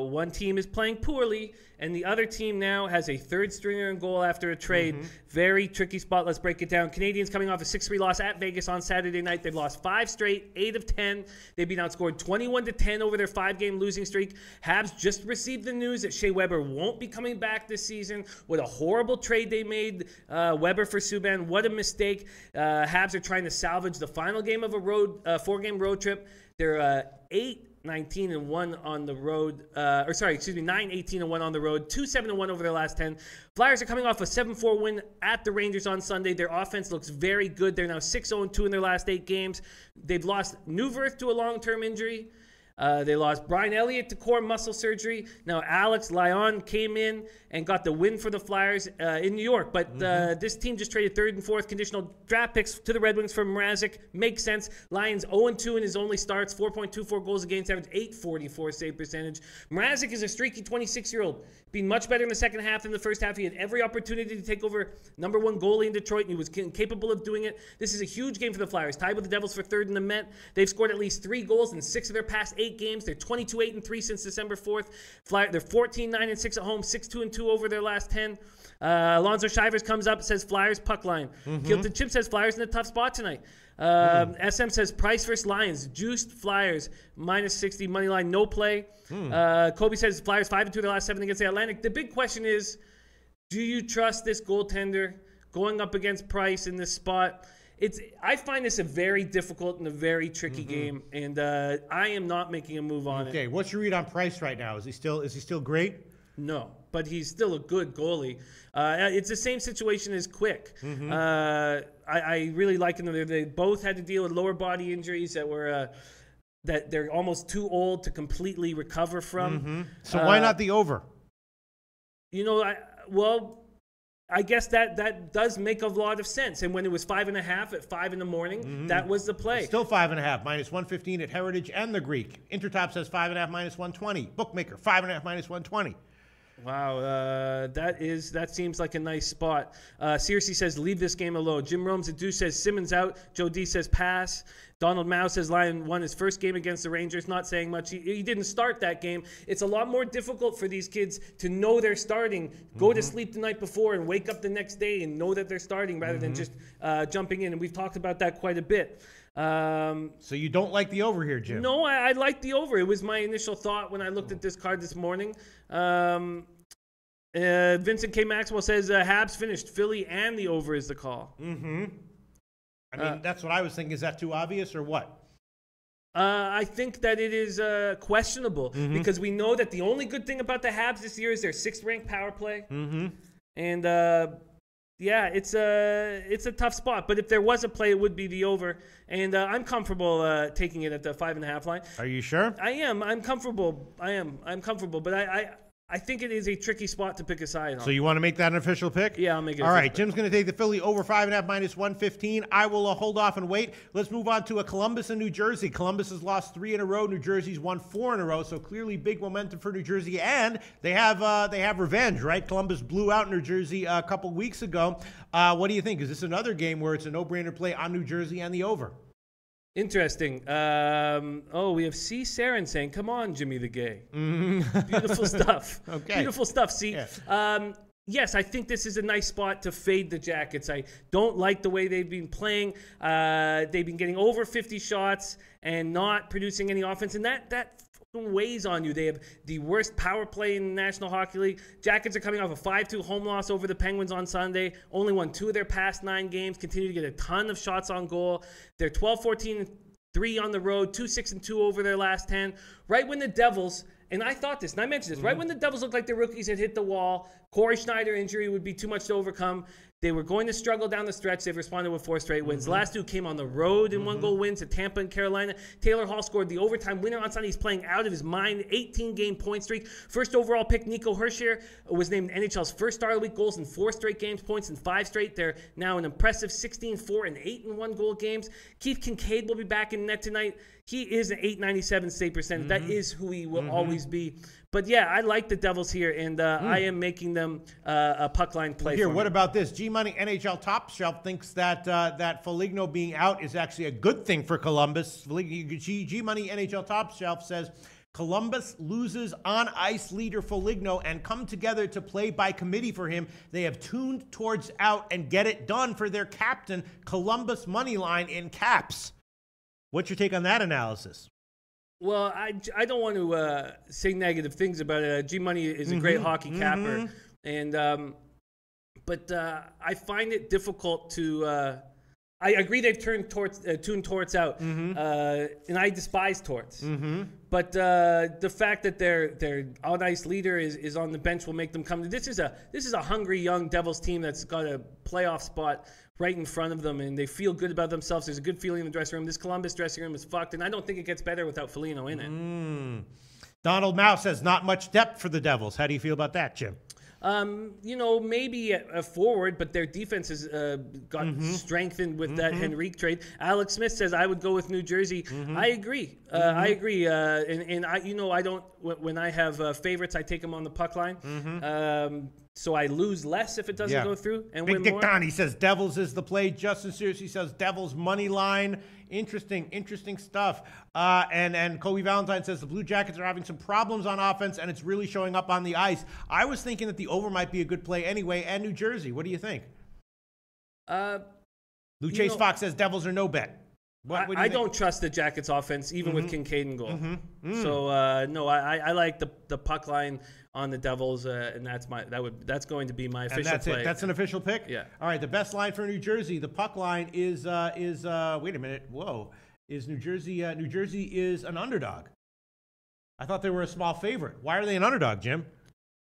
one team is playing poorly, and the other team now has a third stringer in goal after a trade. Very tricky spot. Let's break it down. Canadians coming off a 6-3 loss at Vegas on Saturday night. They've lost 5 straight, 8 of 10. They've been outscored 21-10 over their 5-game losing streak. Habs just received the news that Shea Weber won't be coming back this season. What a horrible trade they made, Weber for Subban. What a mistake. Habs are trying to salvage the final game of a 4-game road trip. They're 8-19-1 on the road. 9-18-1 on the road. 2-7-1 over their last 10. Flyers are coming off a 7-4 win at the Rangers on Sunday. Their offense looks very good. They're now 6-0-2 in their last 8 games. They've lost Newvirth to a long-term injury. They lost Brian Elliott to core muscle surgery. Now Alex Lyon came in and got the win for the Flyers in New York. But this team just traded 3rd and 4th conditional draft picks to the Red Wings for Mrazek. Makes sense. Lions 0-2 in his only starts. 4.24 goals against average. .844 save percentage. Mrazek is a streaky 26-year-old. Been much better in the second half than the first half. He had every opportunity to take over #1 goalie in Detroit, and he was capable of doing it. This is a huge game for the Flyers. Tied with the Devils for 3rd in the Met. They've scored at least 3 goals in 6 of their past 8 games. They're 22-8-3 since December 4th. They're 14-9-6 at home, 6-2-2 over their last 10. Alonzo Shivers comes up, says Flyers puck line. Kilton Chip says Flyers in a tough spot tonight. SM says Price versus Lions. Juiced Flyers, -60 money line, no play. Kobe says Flyers 5-2 their last 7 against the Atlantic. The big question is, do you trust this goaltender going up against Price in this spot? I find this a very difficult and a very tricky game, and I am not making a move on it. Okay, what's your read on Price right now? Is he still great? No, but he's still a good goalie. It's the same situation as Quick. I really like them. They both had to deal with lower body injuries that were that they're almost too old to completely recover from. So why not the over? You know, I guess that does make a lot of sense. And when it was 5.5 at 5 in the morning, that was the play. Still 5.5, -115 at Heritage and the Greek. Intertop says 5.5, -120. Bookmaker, 5.5, -120. Wow, that seems like a nice spot. Searcy says, leave this game alone. Jim Rome's at Deuce says, Simmons out. Joe D says, pass. Donald Mao says Lyon won his first game against the Rangers, not saying much. He didn't start that game. It's a lot more difficult for these kids to know they're starting, go to sleep the night before and wake up the next day and know that they're starting rather than just jumping in. And we've talked about that quite a bit. So you don't like the over here, Jim? No, I like the over. It was my initial thought when I looked at this card this morning. Vincent K. Maxwell says Habs finished. Philly and the over is the call. I mean, that's what I was thinking. Is that too obvious or what? I think that it is questionable because we know that the only good thing about the Habs this year is their 6th-ranked power play. And, yeah, it's a tough spot. But if there was a play, it would be the over. And I'm comfortable taking it at the 5.5 line. Are you sure? I am. I'm comfortable. I'm comfortable. But I think it is a tricky spot to pick a side on. So you want to make that an official pick? Yeah, I'll make it. All right, Jim's going to take the Philly over 5.5 minus 115. I will hold off and wait. Let's move on to Columbus and New Jersey. Columbus has lost 3 in a row. New Jersey's won 4 in a row. So clearly big momentum for New Jersey, and they have revenge, right? Columbus blew out New Jersey a couple weeks ago. What do you think? Is this another game where it's a no-brainer play on New Jersey and the over? Interesting. We have C. Saren saying, "Come on, Jimmy the Gay." Beautiful stuff. Okay. Beautiful stuff. See, Yeah. yes, I think this is a nice spot to fade the Jackets. I don't like the way they've been playing. They've been getting over 50 shots and not producing any offense, and that weighs on you. They have the worst power play in the National Hockey League. Jackets are coming off a 5-2 home loss over the Penguins on Sunday. Only won 2 of their past 9 games. Continue to get a ton of shots on goal. They're 12-14-3 on the road, 2-6-2 over their last 10. Right when the Devils, and I thought this, and I mentioned this, right when the Devils looked like the rookies had hit the wall, Corey Schneider injury would be too much to overcome. They were going to struggle down the stretch. They've responded with 4 straight wins. The last 2 came on the road in 1-goal wins at Tampa and Carolina. Taylor Hall scored the overtime winner on Sunday. He's playing out of his mind. 18-game point streak. First overall pick, Nico Hischier, was named NHL's first star of the week. Goals in 4 straight games, points in 5 straight. They're now an impressive 16-4 and 8-1 games. Keith Kincaid will be back in net tonight. He is an .897 save percentage. That is who he will always be. But yeah, I like the Devils here, and I am making them a puck line play. Here, what about this? G-Money NHL Top Shelf thinks that that Foligno being out is actually a good thing for Columbus. G-Money NHL Top Shelf says Columbus loses on ice leader Foligno and come together to play by committee for him. They have tuned towards out and get it done for their captain. Columbus money line in caps. What's your take on that analysis? Well, I don't want to say negative things about it. G-Money is a great hockey capper, and but I find it difficult to. I agree they've tuned Torts out, and I despise Torts. But the fact that their on ice leader is on the bench will make them come. This is a hungry young Devils team that's got a playoff spot right in front of them, and they feel good about themselves. There's a good feeling in the dressing room. This Columbus dressing room is fucked, and I don't think it gets better without Foligno in it. Donald Mao says not much depth for the Devils. How do you feel about that, Jim? Maybe a forward, but their defense has gotten strengthened with that Henrique trade. Alex Smith says I would go with New Jersey. I agree. I agree. And I don't. When I have favorites, I take them on the puck line. So I lose less if it doesn't go through and Big win Dick more. Donnie says Devils is the play. Justin seriously says Devils money line. Interesting stuff. And Kobe Valentine says the Blue Jackets are having some problems on offense, and it's really showing up on the ice. I was thinking that the over might be a good play anyway, and New Jersey. What do you think? Lou Chase Fox says Devils are no bet. I don't trust the Jackets offense, even with Kincaid in goal. So no, I like the puck line on the Devils, and that's going to be my official and that's play. It. That's an official pick. Yeah. All right. The best line for New Jersey. The puck line is wait a minute. Whoa. Is New Jersey? New Jersey is an underdog. I thought they were a small favorite. Why are they an underdog, Jim?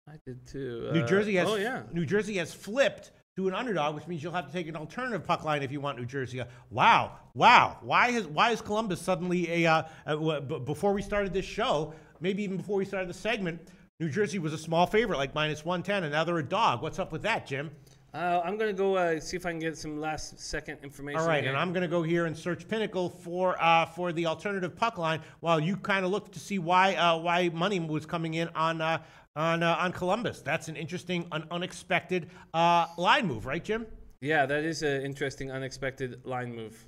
I did too. New Jersey has. Oh yeah. New Jersey has flipped to an underdog, which means you'll have to take an alternative puck line if you want New Jersey. Wow. Why is Columbus suddenly before we started this show, maybe even before we started the segment, New Jersey was a small favorite, like minus 110, and now they're a dog. What's up with that, Jim? I'm going to go see if I can get some last-second information. All right, and I'm going to go here and search Pinnacle for the alternative puck line while you kind of look to see why money was coming in on Columbus. That's an interesting, unexpected line move, right, Jim? Yeah, that is an interesting, unexpected line move.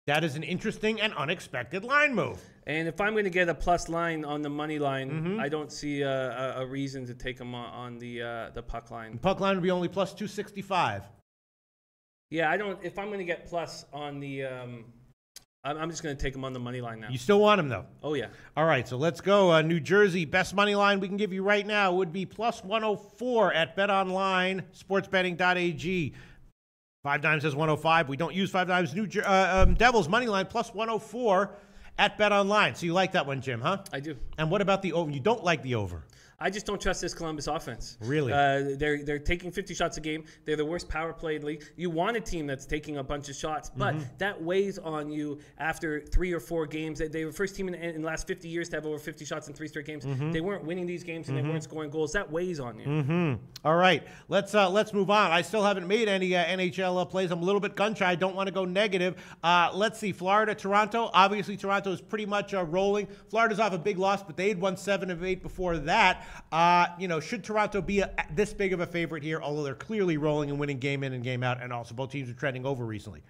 That is an interesting and unexpected line move. And if I'm going to get a plus line on the money line, I don't see a reason to take them on the puck line. The puck line would be only plus 265. Yeah, I don't. If I'm going to get plus on the, I'm just going to take them on the money line now. You still want them though? Oh yeah. All right, so let's go. New Jersey best money line we can give you right now would be plus 104 at BetOnline, sportsbetting.ag. 5 dimes says 105. We don't use 5 dimes. Devils money line plus 104 at BetOnline. So you like that one, Jim, huh? I do. And what about the over? You don't like the over? I just don't trust this Columbus offense. Really? They're taking 50 shots a game. They're the worst power play in the league. You want a team that's taking a bunch of shots, but that weighs on you after 3 or 4 games. They were the first team in the last 50 years to have over 50 shots in 3 straight games. They weren't winning these games and they weren't scoring goals. That weighs on you. All right, let's move on. I still haven't made any NHL plays. I'm a little bit gun shy. I don't want to go negative. Let's see. Florida, Toronto. Obviously, Toronto is pretty much rolling. Florida's off a big loss, but they had won 7 of 8 before that. Should Toronto be this big of a favorite here, although they're clearly rolling and winning game in and game out, and also both teams are trending over recently?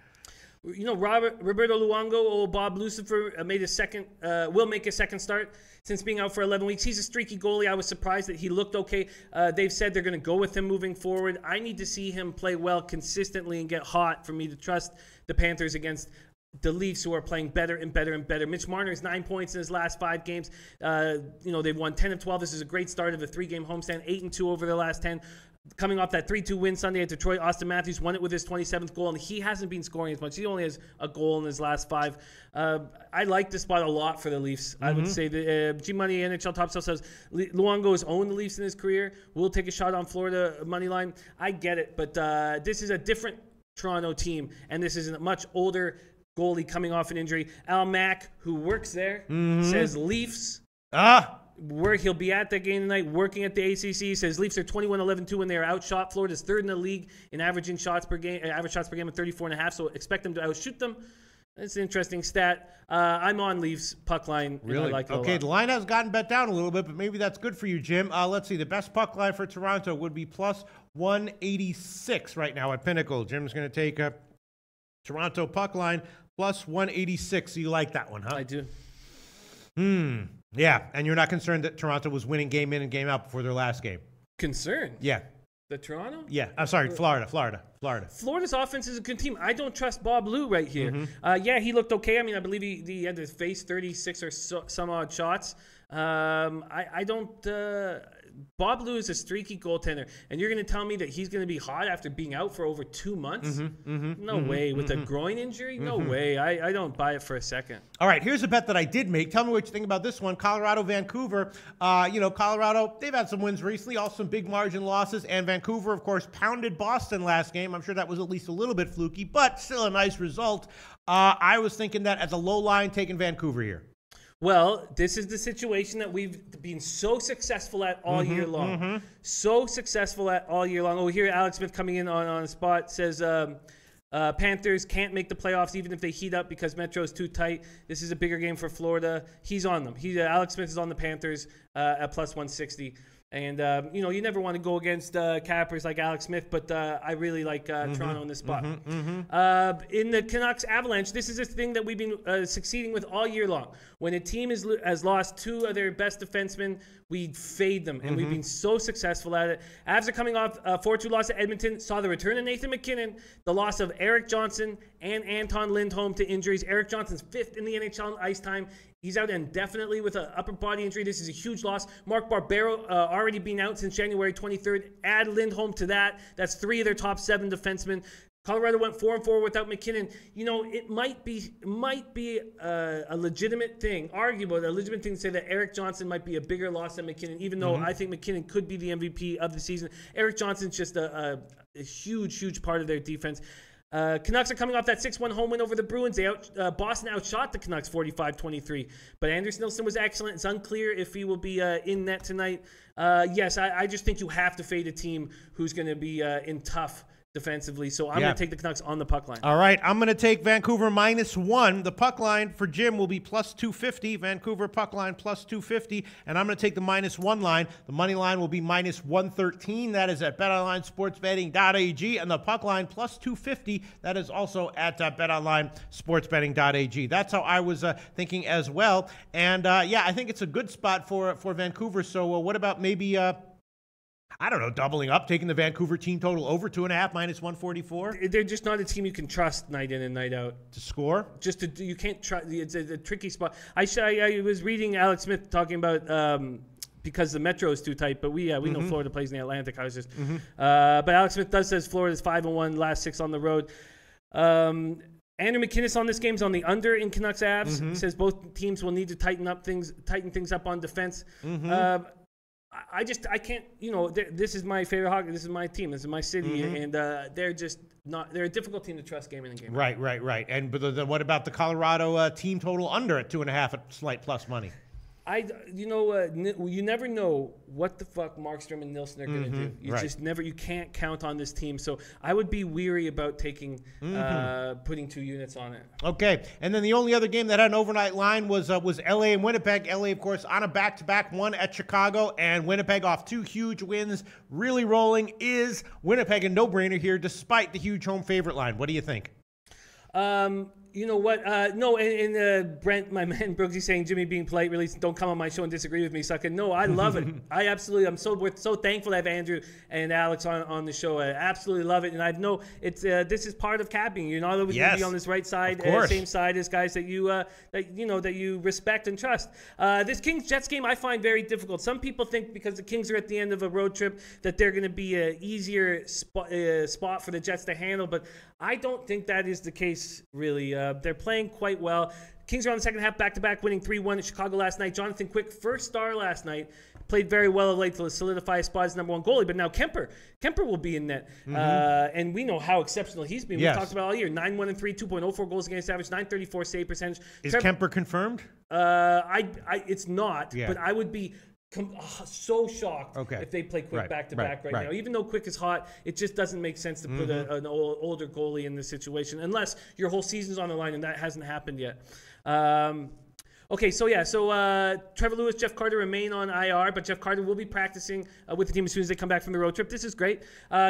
Roberto Luongo or Bob Lucifer will make a second start since being out for 11 weeks. He's a streaky goalie. I was surprised that he looked okay. They've said they're going to go with him moving forward. I need to see him play well consistently and get hot for me to trust the Panthers against the Leafs, who are playing better and better and better. Mitch Marner has 9 points in his last 5 games. They've won 10 of 12. This is a great start of a 3-game homestand, 8-2 over their last 10. Coming off that 3-2 win Sunday at Detroit, Austin Matthews won it with his 27th goal, and he hasn't been scoring as much. He only has a goal in his last 5. I like this spot a lot for the Leafs. I would say that G-Money NHL Top Stuff says Luongo has owned the Leafs in his career. We'll take a shot on Florida money line. I get it, but this is a different Toronto team, and this is a much older goalie coming off an injury. Al Mack, who works there, says Leafs. Where he'll be at that game tonight, working at the ACC, says Leafs are 21-11-2 when they are outshot. Florida's 3rd in the league in averaging shots per game, average shots per game of 34.5. So expect them to outshoot them. That's an interesting stat. I'm on Leafs puck line. Really? I like it okay, the line has gotten bet down a little bit, but maybe that's good for you, Jim. Let's see. The best puck line for Toronto would be plus 186 right now at Pinnacle. Jim's going to take a Toronto puck line plus 186. So you like that one, huh? I do. Yeah, and you're not concerned that Toronto was winning game in and game out before their last game? Concerned? Yeah. The Toronto? Yeah. I'm sorry, Florida. Florida's offense is a good team. I don't trust Bob Lou right here. Yeah, he looked okay. I mean, I believe he had to face 36 or some odd shots. I don't... Bob Lou is a streaky goaltender, and you're going to tell me that he's going to be hot after being out for over 2 months? No way. With a groin injury? No way. I don't buy it for a second. All right, here's a bet that I did make. Tell me what you think about this one. Colorado, Vancouver. Colorado, they've had some wins recently, also some big margin losses, and Vancouver, of course, pounded Boston last game. I'm sure that was at least a little bit fluky, but still a nice result. I was thinking that as a low line, taking Vancouver here. Well, this is the situation that we've been so successful at all year long. So successful at all year long. Oh, here Alex Smith coming in on a spot says Panthers can't make the playoffs even if they heat up because Metro is too tight. This is a bigger game for Florida. He's on them. Alex Smith is on the Panthers at plus 160. And, you never want to go against cappers like Alex Smith, but I really like Toronto in this spot. In the Canucks Avalanche, this is a thing that we've been succeeding with all year long. When a team has lost 2 of their best defensemen, we fade them, and we've been so successful at it. Avs are coming off a 4-2 loss to Edmonton, saw the return of Nathan McKinnon, the loss of Eric Johnson and Anton Lindholm to injuries. Eric Johnson's 5th in the NHL in ice time. He's out indefinitely with an upper body injury. This is a huge loss. Mark Barbero already been out since January 23rd. Add Lindholm to that. That's 3 of their top 7 defensemen. Colorado went 4-4 without McKinnon. It might be a legitimate thing, arguable, a legitimate thing to say that Eric Johnson might be a bigger loss than McKinnon, even though I think McKinnon could be the MVP of the season. Eric Johnson's just a huge part of their defense. Canucks are coming off that 6-1 home win over the Bruins. Boston outshot the Canucks 45-23. But Anders Nilsson was excellent. It's unclear if he will be in net tonight. Yes, I just think you have to fade a team who's going to be in tough defensively. So I'm going to take the Canucks on the puck line. All right, I'm going to take Vancouver -1. The puck line for Jim will be +250. Vancouver puck line +250. And I'm going to take the -1 line. The money line will be -113. That is at betonlinesportsbetting.ag. And the puck line +250. That is also at betonlinesportsbetting.ag. That's how I was thinking as well. And, I think it's a good spot for Vancouver. So what about maybe... I don't know, doubling up, taking the Vancouver team total over 2.5 -144 They're just not a team you can trust night in and night out to score. You can't trust. It's a tricky spot. I was reading Alex Smith talking about because the Metro is too tight, but we know Florida plays in the Atlantic. I was just, but Alex Smith says Florida's 5-1, last 6 on the road. Andrew McKinnis on this game's on the under in Canucks Avs. Says both teams will need to tighten things up on defense. I can't, this is my favorite hockey. This is my team. This is my city. And they're just not, they're a difficult team to trust game in and game out. Right. And but what about the Colorado team total under at 2.5 at slight plus money? You never know what the fuck Markstrom and Nilsson are going to do. You can't count on this team. So I would be weary about taking, putting 2 units on it. Okay. And then the only other game that had an overnight line was LA and Winnipeg. LA, of course, on a back-to-back, one at Chicago, and Winnipeg off 2 huge wins. Really rolling. Is Winnipeg a no-brainer here despite the huge home favorite line? What do you think? You know what? No, and Brent, my man Brooksy, saying Jimmy being polite, really don't come on my show and disagree with me, sucker. No, I love it. I'm so thankful to have Andrew and Alex on the show. I absolutely love it, and I know it's this is part of capping. You're not always going to be on this right side, same side as guys that you respect and trust. This Kings Jets game I find very difficult. Some people think because the Kings are at the end of a road trip that they're going to be an easier spot for the Jets to handle, but I don't think that is the case, really. They're playing quite well. Kings are on the second half, back-to-back, winning 3-1 at Chicago last night. Jonathan Quick, first star last night, played very well of late to solidify a spot as number 1 goalie. But now Kemper will be in net. And we know how exceptional he's been. We've talked about all year. 9-1-3, 2.04 goals against average, 934 save percentage. Is Kemper confirmed? It's not, but I would be so shocked if they play Quick back-to-back right now. Even though Quick is hot, it just doesn't make sense to put an older goalie in this situation unless your whole season's on the line, and that hasn't happened yet. Trevor Lewis, Jeff Carter remain on IR, but Jeff Carter will be practicing with the team as soon as they come back from the road trip. This is great.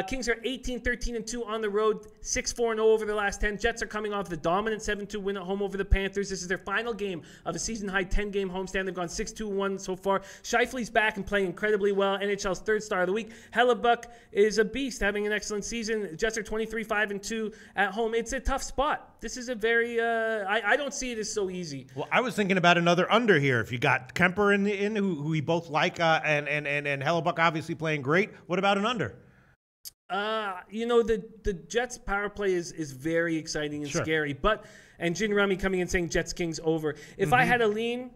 Kings are 18-13-2 on the road, 6-4-0 over the last 10. Jets are coming off the dominant 7-2 win at home over the Panthers. This is their final game of a season-high 10-game homestand. They've gone 6-2-1 so far. Scheifele's back and playing incredibly well. NHL's 3rd star of the week. Hellebuck is a beast, having an excellent season. Jets are 23-5-2 at home. It's a tough spot. This is a very I don't see it as so easy. Well, I was thinking about another under here. If you got Kemper in who we both like, and Hellebuck obviously playing great. What about an under? The Jets power play is very exciting and scary, and Jin Rummy coming in saying Jets Kings over. If I had a lean,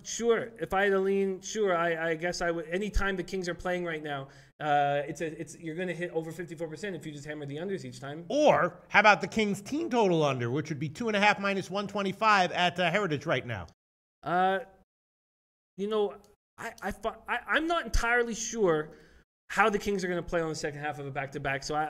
sure. If I had a lean, sure. I guess I would. Anytime the Kings are playing right now, you're going to hit over 54% if you just hammer the unders each time. Or how about the Kings team total under, which would be 2.5 -125 at Heritage right now? I'm not entirely sure how the Kings are going to play on the second half of a back-to-back. So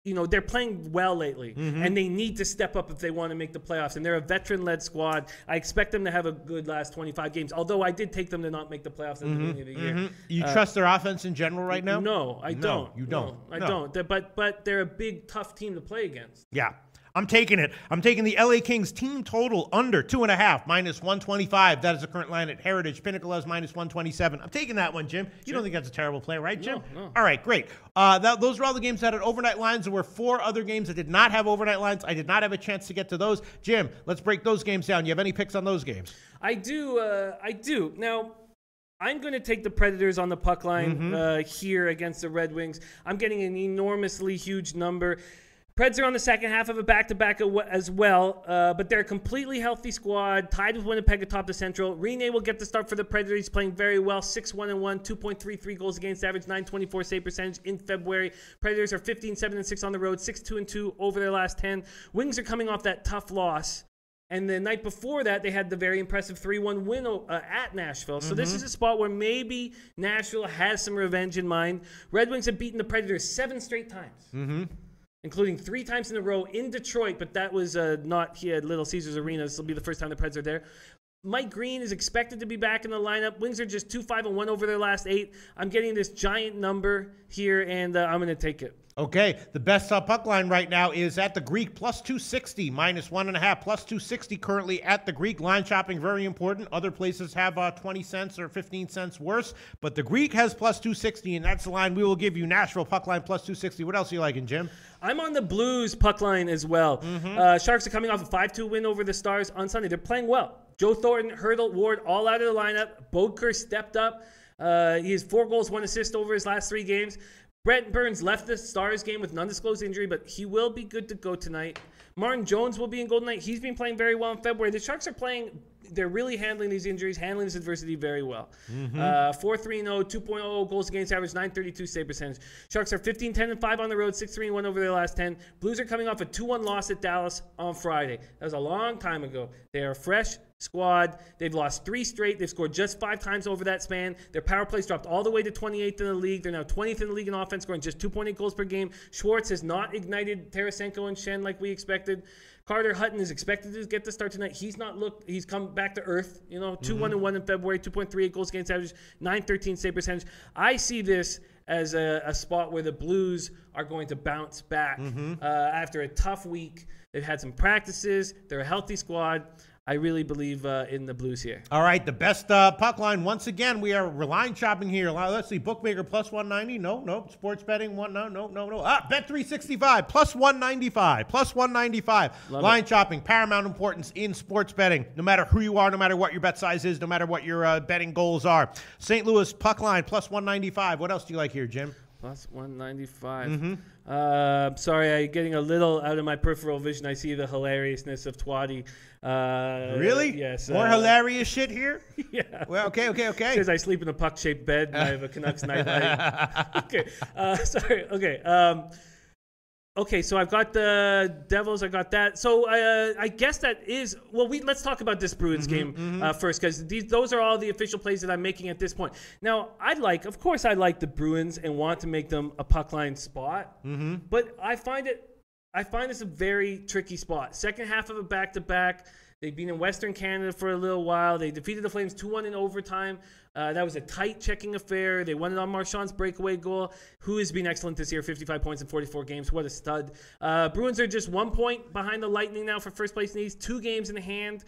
they're playing well lately, and they need to step up if they want to make the playoffs. And they're a veteran-led squad. I expect them to have a good last 25 games, although I did take them to not make the playoffs at the beginning of the year. You trust their offense in general right now? No, I don't. You don't? No, I don't. But they're a big, tough team to play against. Yeah. I'm taking it. I'm taking the LA Kings team total under 2.5 -125. That is the current line at Heritage. Pinnacle has -127. I'm taking that one, Jim. You don't think that's a terrible play, right, Jim? No. All right, great. Those were all the games that had overnight lines. There were 4 other games that did not have overnight lines. I did not have a chance to get to those. Jim, let's break those games down. You have any picks on those games? I do. Now, I'm going to take the Predators on the puck line here against the Red Wings. I'm getting an enormously huge number. Preds are on the second half of a back-to-back as well, but they're a completely healthy squad, tied with Winnipeg atop the Central. Rene will get the start for the Predators. He's playing very well, 6-1-1, 2.33 goals against average, 924 save percentage in February. Predators are 15-7-6 on the road, 6-2-2 over their last 10. Wings are coming off that tough loss And the night before that, they had the very impressive 3-1 win at Nashville. So this is a spot where maybe Nashville has some revenge in mind. Red Wings have beaten the Predators 7 straight times, including 3 times in a row in Detroit. But that was not here at Little Caesars Arena. This will be the first time the Preds are there. Mike Green is expected to be back in the lineup. Wings are just 2-5-1 over their last 8. I'm getting this giant number here, and I'm going to take it. Okay, the best puck line right now is at the Greek, plus 260, minus 1.5, plus 260 currently at the Greek. Line shopping, very important. Other places have 20 cents or 15 cents worse, but the Greek has plus 260, and that's the line we will give you. Nashville puck line, plus 260. What else are you liking, Jim? I'm on the Blues puck line as well. Sharks are coming off a 5-2 win over the Stars on Sunday. They're playing well. Joe Thornton, Hurdle, Ward, all out of the lineup. Bodker stepped up. He has 4 goals, 1 assist over his last 3 games. Brent Burns left the Stars game with an undisclosed injury, but he will be good to go tonight. Martin Jones will be in goal tonight. He's been playing very well in February. The Sharks are playing, they're really handling these injuries, handling this adversity very well. 4-3-0, 2.0 goals against average, .932 save percentage. Sharks are 15-10-5 on the road, 6-3-1 over their last 10. Blues are coming off a 2-1 loss at Dallas on Friday. That was a long time ago. They are fresh squad. They've lost 3 straight. They've scored just 5 times over that span. Their power plays dropped all the way to 28th in the league. They're now 20th in the league in offense, scoring just 2.8 goals per game. Schwartz has not ignited Tarasenko and Shen like we expected. Carter Hutton is expected to get the start tonight. He's not looked. He's come back to earth. 2-1-1 in February, 2.38 goals against average, .913 save percentage. I see this as a spot where the Blues are going to bounce back after a tough week. They've had some practices. They're a healthy squad. I really believe in the Blues here. All right, the best puck line. Once again, we are line shopping here. Let's see, bookmaker plus 190. No. Sports betting no. Bet 365 plus 195. Plus 195. Line shopping, paramount importance in sports betting. No matter who you are, no matter what your bet size is, no matter what your betting goals are. St. Louis puck line plus 195. What else do you like here, Jim? Plus 195. Sorry, I'm getting a little out of my peripheral vision. I see the hilariousness of Twatty. Really? Yes. More hilarious shit here? Yeah. Well, okay. Says I sleep in a puck-shaped bed and I have a Canucks nightlight. Okay. Sorry. Okay. Okay, so I've got the Devils. I got that. So I guess that is let's talk about this Bruins game first, because those are all the official plays that I'm making at this point. Now, of course, I like the Bruins and want to make them a puck line spot, but I find this a very tricky spot. Second half of a back-to-back. They've been in Western Canada for a little while. They defeated the Flames 2-1 in overtime. That was a tight checking affair. They won it on Marchand's breakaway goal, who has been excellent this year, 55 points in 44 games. What a stud. Bruins are just 1 point behind the Lightning now for first place in the East, 2 games in hand.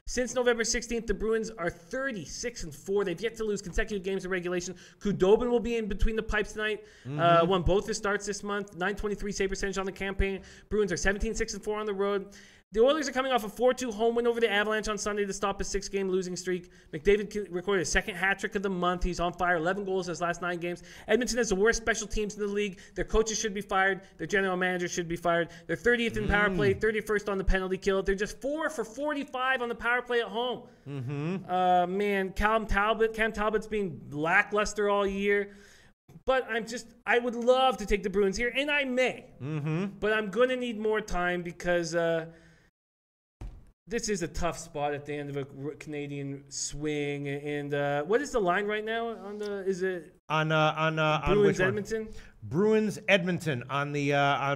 Since November 16th, the Bruins are 36-4. They've yet to lose consecutive games in regulation. Khudobin will be in between the pipes tonight. Won both his starts this month. .923 save percentage on the campaign. Bruins are 17-6-4 on the road. The Oilers are coming off a 4-2 home win over the Avalanche on Sunday to stop a 6-game losing streak. McDavid recorded his second hat trick of the month. He's on fire, 11 goals in his last 9 games. Edmonton has the worst special teams in the league. Their coaches should be fired. Their general manager should be fired. They're 30th in power play, 31st on the penalty kill. They're just 4 for 45 on the power play at home. Man, Cam Talbot's been lackluster all year. But I would love to take the Bruins here, and I may. But I'm going to need more time because this is a tough spot at the end of a Canadian swing. And what is the line right now on the? Is it on Bruins Edmonton? Bruins Edmonton on the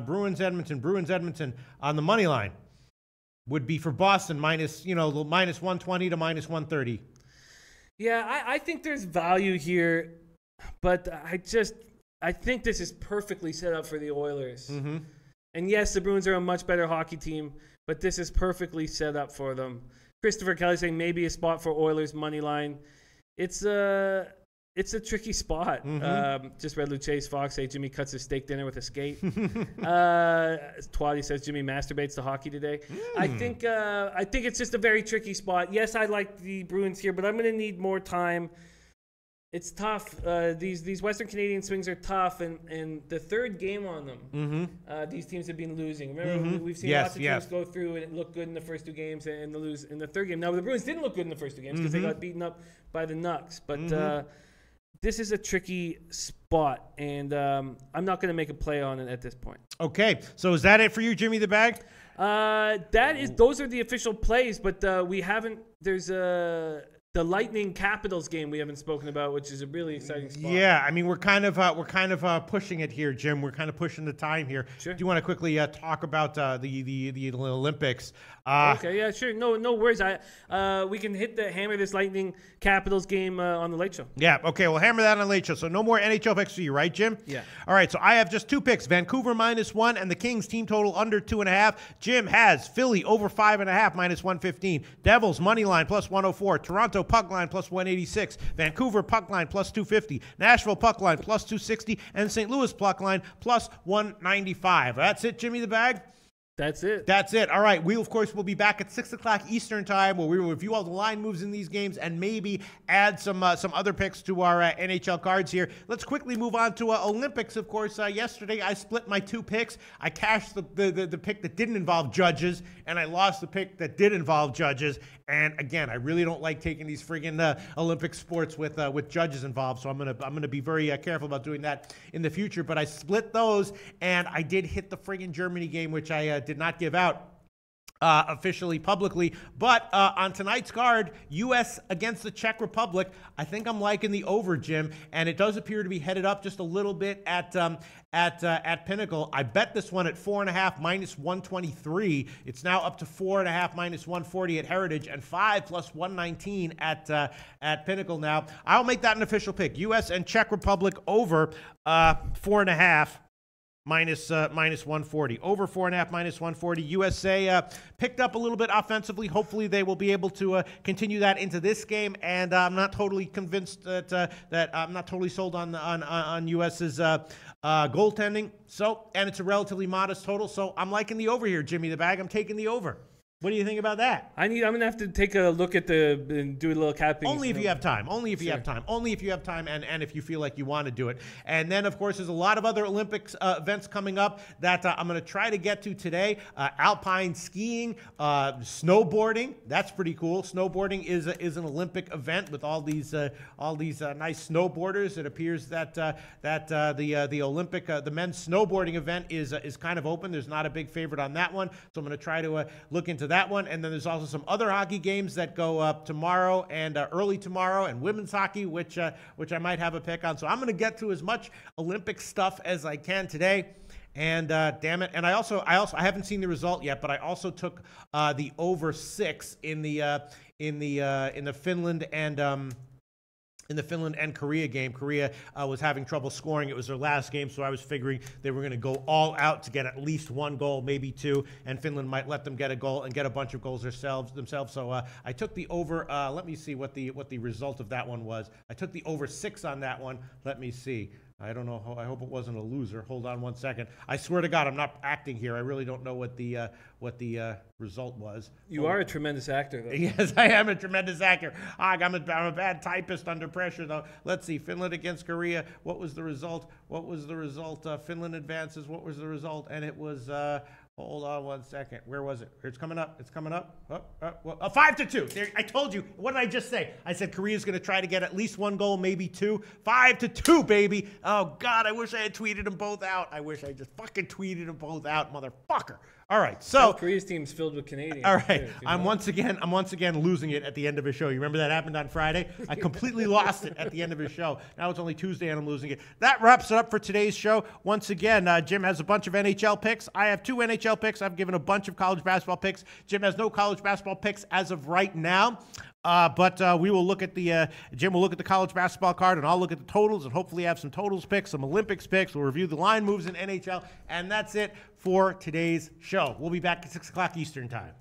Bruins Edmonton on the money line would be for Boston minus 120 to minus 130. Yeah, I think there's value here, but I think this is perfectly set up for the Oilers. And yes, the Bruins are a much better hockey team, but this is perfectly set up for them. Christopher Kelly saying maybe a spot for Oilers money line. It's a tricky spot. Just read Luchase Fox say Jimmy cuts his steak dinner with a skate. Twatty says Jimmy masturbates to hockey today. I think it's just a very tricky spot. Yes, I like the Bruins here, but I'm going to need more time. It's tough. These Western Canadian swings are tough, and the third game on them, these teams have been losing. Remember, we've seen lots of teams go through and it looked good in the first 2 games and lose in the third game. Now, the Bruins didn't look good in the first 2 games because they got beaten up by the Nucks. But this is a tricky spot, and I'm not going to make a play on it at this point. Okay, so is that it for you, Jimmy the Bag? Those are the official plays, but we haven't. There's the Lightning Capitals game we haven't spoken about, which is a really exciting spot. Yeah, I mean we're kind of pushing it here, Jim. We're kind of pushing the time here. Sure. Do you want to quickly talk about the Olympics? Okay, yeah, sure. No worries. We can hammer this Lightning Capitals game on the Late Show. Yeah, okay, we'll hammer that on the Late Show. So no more NHL picks for you, right, Jim? Yeah. All right, so I have just 2 picks, Vancouver -1 and the Kings team total under 2.5. Jim has Philly over 5.5 -115. Devils money line +104. Toronto puck line +186. Vancouver puck line +250. Nashville puck line +260. And St. Louis puck line +195. That's it, Jimmy the Bag? That's it. That's it. All right. We, of course, will be back at 6 o'clock Eastern time where we will review all the line moves in these games and maybe add some other picks to our NHL cards here. Let's quickly move on to Olympics, of course. Yesterday, I split my 2 picks. I cashed the pick that didn't involve judges, and I lost the pick that did involve judges. And, again, I really don't like taking these friggin' Olympic sports with judges involved, so I'm gonna be very careful about doing that in the future. But I split those, and I did hit the friggin' Germany game, which I did not give out officially, publicly. But on tonight's card, U.S. against the Czech Republic, I think I'm liking the over, Jim, and it does appear to be headed up just a little bit at Pinnacle. I bet this one at 4.5 -123. It's now up to 4.5 -140 at Heritage and 5 +119 at Pinnacle. Now I'll make that an official pick. U.S. and Czech Republic over 4.5. -140. Over 4.5 -140. USA picked up a little bit offensively. Hopefully they will be able to continue that into this game. And I'm not totally convinced that I'm not totally sold on US's goaltending. So, and it's a relatively modest total. So I'm liking the over here, Jimmy the Bag. I'm taking the over. What do you think about that? I'm gonna have to take a look at and do a little capping. Only if you have time. Only if you have time. Only if you have time, and if you feel like you want to do it. And then, of course, there's a lot of other Olympics events coming up that I'm going to try to get to today. Alpine skiing, snowboarding. That's pretty cool. Snowboarding is an Olympic event with all these nice snowboarders. It appears that the Olympic the men's snowboarding event is kind of open. There's not a big favorite on that one, so I'm going to try to look into that one. And then there's also some other hockey games that go up tomorrow and early tomorrow, and women's hockey, which I might have a pick on. So I'm going to get to as much Olympic stuff as I can today. And damn it! And I haven't seen the result yet, but I also took the over 6 in the Finland and Korea game. Korea was having trouble scoring. It was their last game, so I was figuring they were going to go all out to get at least 1 goal, maybe 2, and Finland might let them get a goal and get a bunch of goals themselves. So I took the over. Let me see what the result of that one was. I took the over 6 on that one. Let me see. I don't know. I hope it wasn't a loser. Hold on one second. I swear to God, I'm not acting here. I really don't know what the result was. You are a tremendous actor, though. Yes, I am a tremendous actor. I'm a bad typist under pressure, though. Let's see. Finland against Korea. What was the result? Finland advances. What was the result? And it was. Hold on one second. Where was it? It's coming up. 5-2. There, I told you. What did I just say? I said Korea's going to try to get at least 1 goal, maybe 2. 5-2, baby. Oh, God, I wish I had tweeted them both out. I wish I just fucking tweeted them both out, motherfucker. All right, so South Korea's team's filled with Canadians. All right, I'm once again losing it at the end of a show. You remember that happened on Friday? I completely lost it at the end of his show. Now it's only Tuesday and I'm losing it. That wraps it up for today's show. Once again, Jim has a bunch of NHL picks. I have 2 NHL picks. I've given a bunch of college basketball picks. Jim has no college basketball picks as of right now. But we will look at Jim will look at the college basketball card, and I'll look at the totals, and hopefully have some totals picks, some Olympics picks. We'll review the line moves in NHL, and that's it for today's show. We'll be back at 6 o'clock Eastern time.